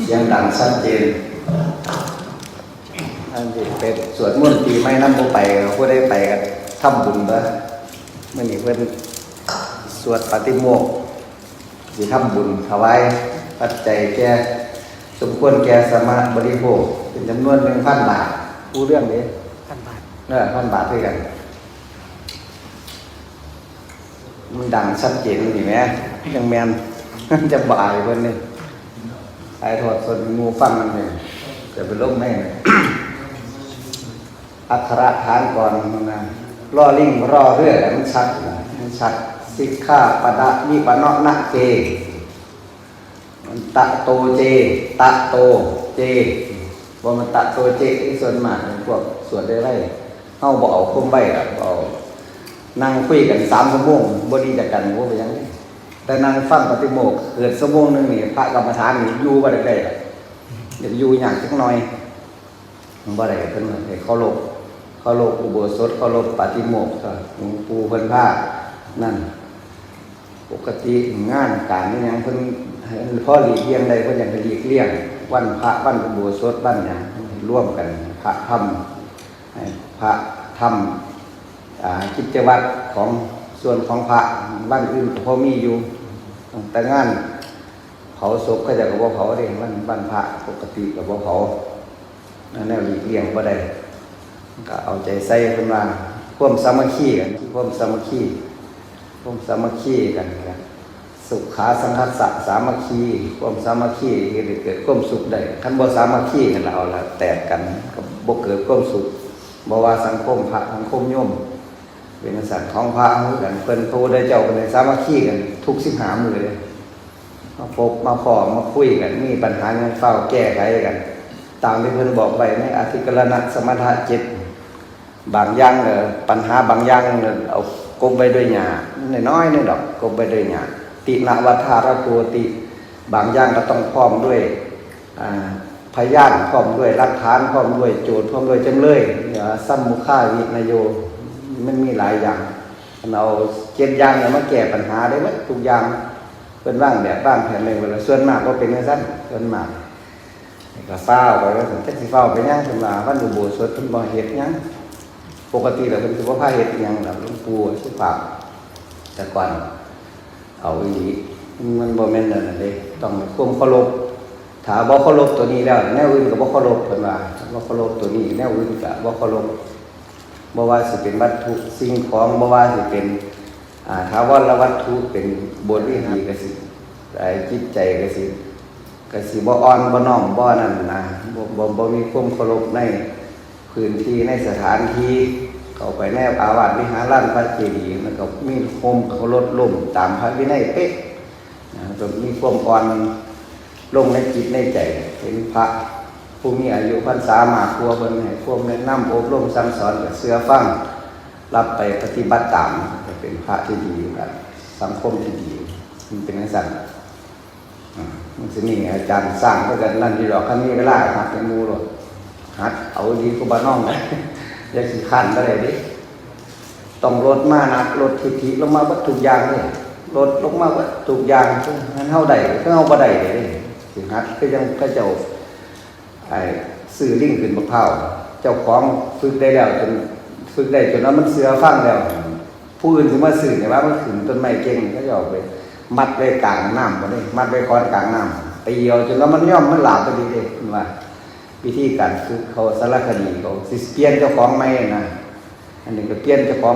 เสียงดังชัดเจนอันนี้เป็นสวดมนต์ปีใหม่นำบ่ไปผู้ได้ไปกันทำบุญเด้อมื้อนี้เพิ่นสวดปาฏิโมกข์สิทำบุญถวายปัจจัยแก่สมควรแก่สมะบริโภคเป็นจำนวน 1,000 บาทผู้เรื่องนี้ 1,000 บาท 1,000 บาทด้วยกันมันดังชัดเจนนี่แม่ยังแมน จะบ่ายเพิ่นนี่ไอ้ทอดสดงูฟังมันนี่จะไปลงแม่ อักขระฐานก่อนมันนะล่อลิงรอเรือมันชัดมันชัดสิกขาปะดะวิปะเนาะนะเจมันตะโตเจตะโตเจบ่มันตะโตเจที่ส่วนมากพวกสวดได้ไรเฮาบ่เอาคุมไว้ล่ะบ่เอานั่งคุยกัน3 ชั่วโมงบ่ดีจักกันบ่ไปหยังแต่นั่งฟังปฏิโมกข์เกิดชั่วโมงนึงนี่พระกรรมฐานนี่อยู่บ่ได้ล่ะเดี๋ยวอยู่ยากจักหน่อยบ่ได้เพิ่นให้เคารพอุโบสถเคารพปฏิโมกข์ก็หลวงปู่เพิ่นพานั่นปกติงานการนี่หยังเพิ่นพอหลีกเลี่ยงได้เพิ่นอยากจะหลีกเลี่ยงวันพระวันอุโบสถวันหยังร่วมกันพระธรรมพระธรรมกิจวัตรของส่วนของพระบ้านอื่นก็พอมีอยู่แต่งานพ เผาศพก็จะกับว่าเผาเองมันบ้านพระปกติกับว่าเผานั่นแนวหลีกเลี่ยงบ่ได้ก็เอาใจใส่ขึ้นมาร่วมสามัคคีกันร่วมสามัคคีกันครับสุขาสังคัสสะสามัคคีร่วมสามัคคีเกิดความสุขได้คันบ่สามัคคีกันเอาละแตกกันก็บ่เกิดความสุขบ่ว่าสังคมพระสังคมโยมเป็นสัตว์ของพระเหมือนกันเพิ่นโตได้เจ้าเป็นสามัคคีกันทุก15มื้อเลยมาพบมาขอมาคุยกันมีปัญหาเงินเฝ้าแก้ไขกันตามที่เพิ่นบอกไว้ในอธิกรณสมถะจิตบางอย่างปัญหาบางอย่างเอากบไปด้วยหญ้าน้อยๆนี่ดอกกบไปด้วยหญ้าติณวัฏฐารโกติบางอย่างก็ต้องพร้อมด้วยพยานพร้อมด้วยหลักฐานพร้อมด้วยโจทย์พร้อมด้วยจำเลยสัมมุขาวินโยมันมีหลายอย่างเอา7อย่างมาแก้ปัญหาได้หมดทุกอย่างเป็นร่างแบบร่างแผนเลยเวลาส่วนมากก็เป็นอย่างนั้นส่วนมากก็เฝ้าไปว่าผมจะสิเฝ้าไปยังสำหรับวันอุโบสถเป็นบ่อเห็ดยังปกติเราเป็นสุภาพเห็ดยังแบบหลวงปู่สุภาพแต่ก่อนเอาอีกมันบ่แม่นนั่นเลยต้องควบเคารพถ้าบ่เคารพตัวนี้แล้วแนวอื่นก็บ่เคารพเพิ่นว่าบ่เคารพตัวนี้แนวอื่นก็บ่เคารพบ่ว่าสิเป็นวัตถุสิ่งของบ่ว่าสิเป็นถาวรวัตถุเป็นบทวิหารก็สิจิตใจก็สิบ่อ่อนบ่น้อมบ่นั่นนะบ่มีความเคารพในพื้นที่ในสถานที่เข้าไปในอาวาสวิหารลานพระเจดีย์มันก็มีโคมเคารพล่มตามพระวินัยเป๊ะจนมีความอ่อนลงในจิตในใจเห็นพระผู้มีอายุพรรษามากกว่าเพิ่นให้ความแนะนำอบรมสั่งสอนกับเชื่อฟังรับไปปฏิบัติตามจะเป็นพระที่ดีกันสังคมที่ดีมันเป็นอย่างนั้นมันจะมีอาจารย์สร้างด้วยกันนั่นที่ดอกคันนี้เวลาหัดเป็นมูหรอกหัดเอาดีกูบ้านน้องนะอย่าสิขันอะไรดิต้องลดมานะลดทิฏฐิลงมาวัตถุอย่างเลยลดลงมาวัตถุอย่างนั้นเท่าใดก็เอาบ่ได้เลยสิหัดก็ยังพระเจ้าสื่อลิงขึ้นมะพร้าวเจ้าของฝึกได้แล้วจนฝึกได้จนนั้นมันเสือฟังแล้วผู้อื่นถึงมาสื่อเนี่ยว่ามันขึ้นต้นไม้เก่งก็จะออกไปมัดไว้กลางน้ำมาเลยมัดไว้ก้อนกลางน้ำตีเอาจนแล้วมันย่อมมันหลาบไปดีเลยว่าวิธีการคือเขาสารคดีเขาสิเปลี่ยนเจ้าของไม่นะอันหนึ่งก็เปลี่ยนเจ้าของ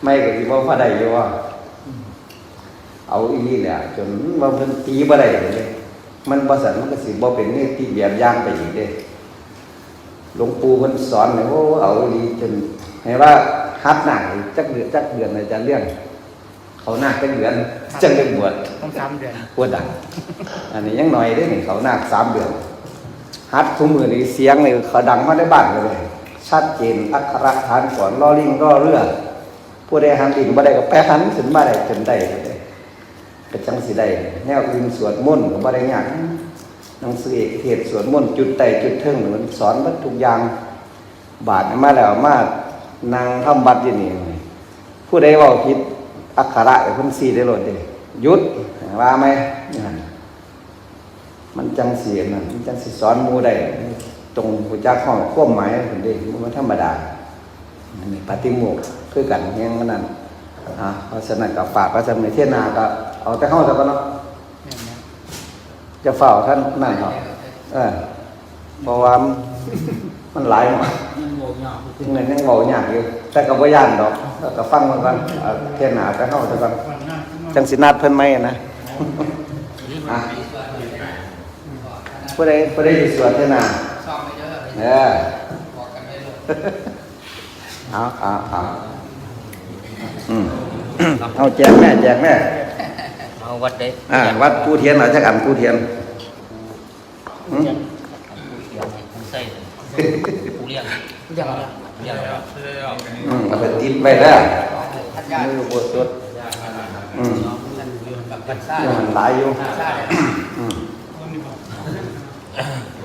ไม่ก็ที่ว่าพอได้อยู่ว่าเอาอีนี่เนี่ยจนว่ามันตีบ่ได้เลยมันบ่สันมันก็สิบ่เป็นนี่ที่แบบย่างไปอีกเด้หลวงปู่เพิ่นสอนเนี่ยโอ้เอาดีจนให้ว่าฮัดหนักจักเดือนอาจารย์เรื่องเขาหนักจักเดือนจังได้บวชต้อง3 เดือนบวชดังอันนี้ยังหน่อยเด้นี่เขาหนัก3 เดือนฮัดทุกมือนี่เสียงนี่เขาดังมาได้บ้านเลยชัดเจนอักขระฐานก่อนล่อลิงล่อเรือผู้ใดหันดินบ่ได้ก็แปะหันขึ้นมาได้จนได้ก็จังสิได้แนวอื่นสวดมนต์ก็บ่ได้ยากหนังสือเอกเทศสวดมนต์จุดใต้จุดเทิงมันสอนวัตทุกอย่างบาดมาแล้วมานั่งทำบัตรอยู่นี่ผู้ใดเว้าผิดอักขระเพิ่นซีได้โลดเด้หยุดว่าไหมมันจังสินั่นมันจังสิสอนหมู่ได้ตรงรู้จักข้อความหมายเพิ่นเด้มันธรรมดาอันนี้ปฏิโมกข์คือกันแฮงนั้นเพราะฉะนั้นก็ฝากพระสมเด็จเทศนาก็เอาแต่เฮาซะก่อนเนาะจะเฝ้าท่านนั่นเนาะเพราะว่ามันหลายหน่อยเงินยังเว้ายากอยู่แต่ก็บ่ย่านดอกก็ฟังมันก่อนเทศนาแต่เฮาซะก่อนจังสินัดเพิ่นใหม่นะผู้ใดสิสวดเทศนาซ่อมไม่เยอะบอกกันได้เลยเอาเอาแจกแม่เอาวัดเด้วัดผู้เทียนหน่อยจักอันผู้เทียนใส่ผู้เลี้ยงเอาไปติดไว้แล้วมือโบสถ์มันหลายอยู่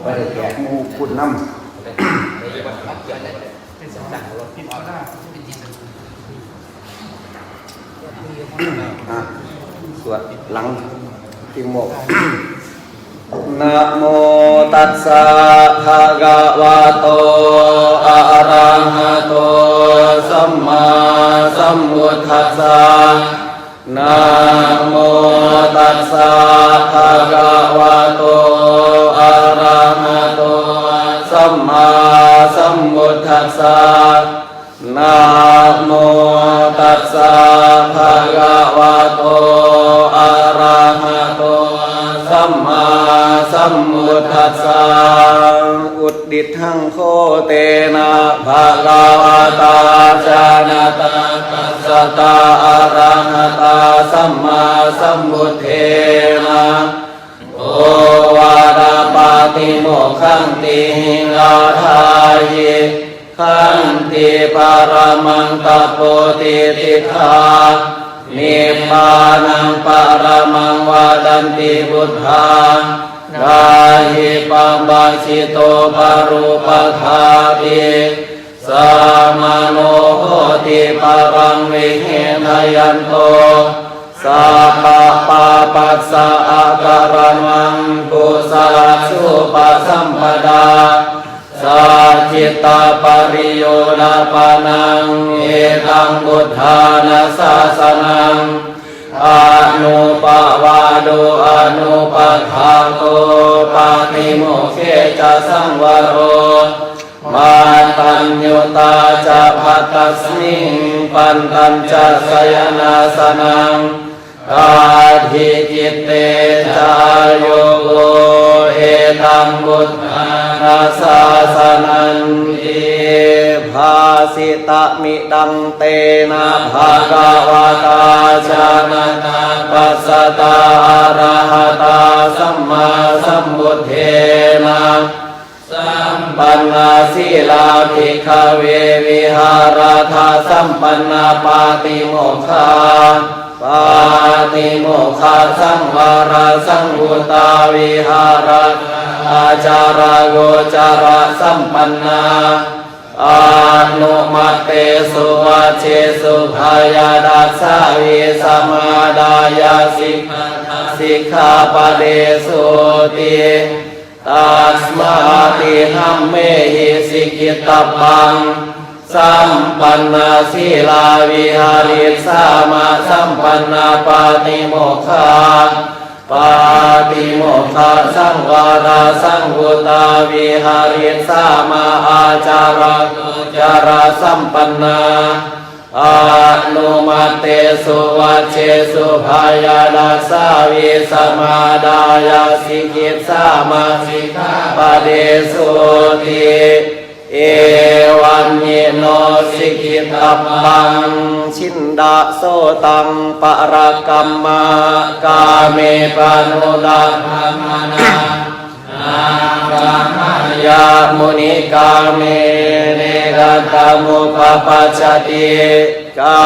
ไปแจกหมู่คุณน้ำสวดหลังที่โมกนะโมตัสสะภะคะวะโตอะระหะโตสัมมาสัมพุทธัสสะนะโมตัสสะภะคะ นะโมตัสสะภะคะวะโตอะระหะโตสัมมาสัมพุทธัสสะอุดดิทังโคเตนะภะคะวะตาจานะตาตัสสะตาอะระหะตาสัมมาสัมพุทเทนะโอวาดาปาติโมกขันติหิงอาทายขันติปารมังตโปติติทานิพพานังปารมังวาดันติบุตธากาหิปัมบังสิโตปารุปคาติสามโนโหติปารังวิเหนยันโตสัพพะปาปัสสะอาการังกุสลสุปสัมปดาสัจจิตาปริโยดาปานังเอตังบุทธานาสาสนังอนุปวาโดอนุปถาโตปาติโมกเขจะสังวโรมาตัญญุตาจะภัตตัสมิงปันตัญจะสยนาสนังกาทิจิตเตจายโยโกเอตังบุตธานาสาสนันติภาสิตะมิดังเตนะภะคะวะตาจานะปัสสะตาอะระหะตาสัมมาสัมพุทเทนะสัมปันนาสีลาภิกขเววิหารธาสัมปันนาปาติโมกขาปาติโมกขาสังวาราสังวุตาวิหารอาจาราโกจาระสัมปันนาอนุมัตเตสุวัชเชสุภายาดัสสาวิสมาดายาสิกขาปะเดสุติตัสมาติหัมเมหิสิกิตปังสัมปันนาสีลาวิหาริสามาสัมปันนาปาติโมกขาปาติโมกขาสังวาราสังวุตาวิหาริสามาอาจาระจาระสัมปันนาอนุมัตเตสุวัชเชสุภายาดัสสาวิสมาดายาสิกิสามาสิกขาปะเดสุติเอวันเยโนสิกิตัปปังชินดาโสตังปะระกัมมากาเมปานุดาธรรมนากามายามุนิกาเมเนกัตมุปปัจจติกา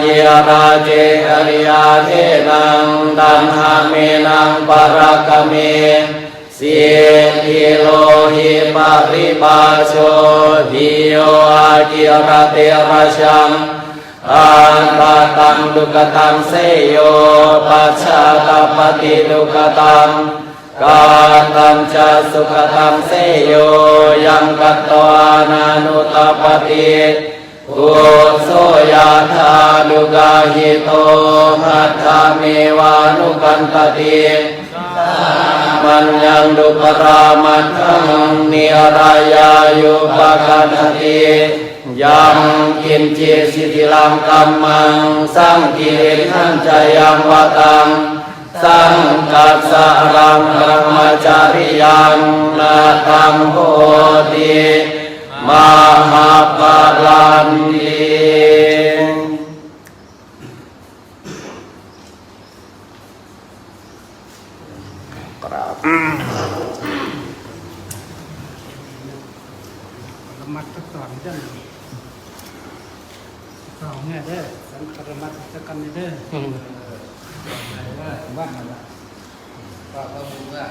ยราเจอริยาเทนังดันหาเมนังปะระกะเมสิทิโลหิปะริปาโชทิโยอากิระเตระชังอันตตังดุกตังเสยโยปัจฉาตปฏิดุกตังกาตังจะสุขตังเสยโยยังกัตตวานานุตปฏิกุโสยาธาดุกาหิโตหัตถาเมวานุกันตติมันยังดุปรามัตถังเนียรายายุปกันติยังกินจิสิทิลังกัมมังสังกิริขันจยังวตังสังกัสสะรังธรรมจาริยังนาตังโหติมหาปาลันติระมัดสักสอนเด้อสองเนี่ยเด้อสังคระมัดสักกันเด้อว่ามันละก็รู้ว่า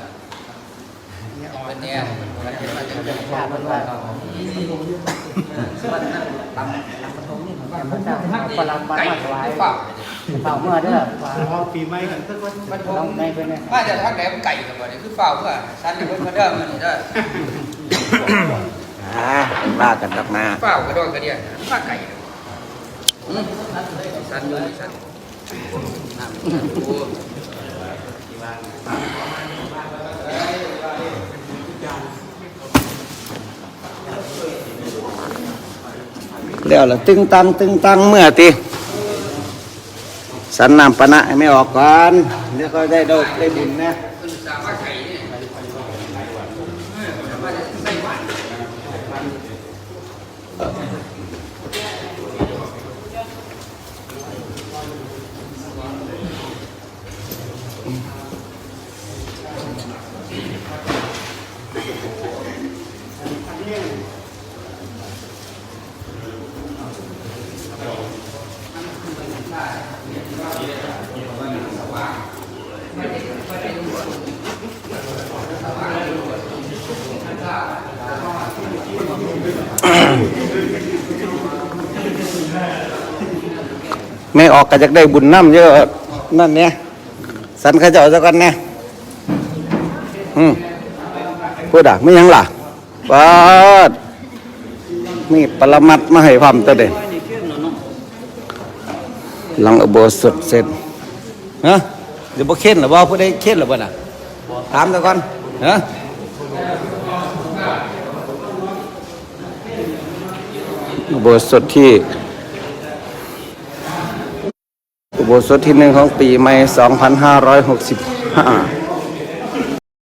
เนี่ยอ่อนเนี่ยมันจะมาจากชาติมันว่ามันนั่งตำปฐมนี่ผมว่ามันจะมาปลาปลาไว้เปล่าเมื่อเด้อพอปีใหม่กันสักวันมันต้องในเป็นไงมาจากทางไหนมันไก่กันบ่เนี่ยคือเปล่าเพื่อฉันเนี่ยมันเด้อมันนี่เด้อว่ากันกลับมา เปล่ากระโดดกระเดียปลาไก่สันเลยสัน แล้วล่ะตึงตังเมื่อติสันนำปะนะให้ไม่ออกก่อนเดี๋ยวก็ได้ดอกได้บุญนะไม่ออกก็จะได้บุญน้ำเยอะนั่นเนี่ยสันเขาเจ้าซะกันเนี่ยพูดไม่ยังล่ะปาดนี่ปรมัตถ์มาให้ความตัวเด่นหลังอุโบสถเสร็จฮะเดี๋ยวบ่เค้นหรือบ่ผู้ใดเค้นหรือบ่น่ะถามซะก่อนฮะอุโบสถที่อุโบสถที่1ของปีใหม่2565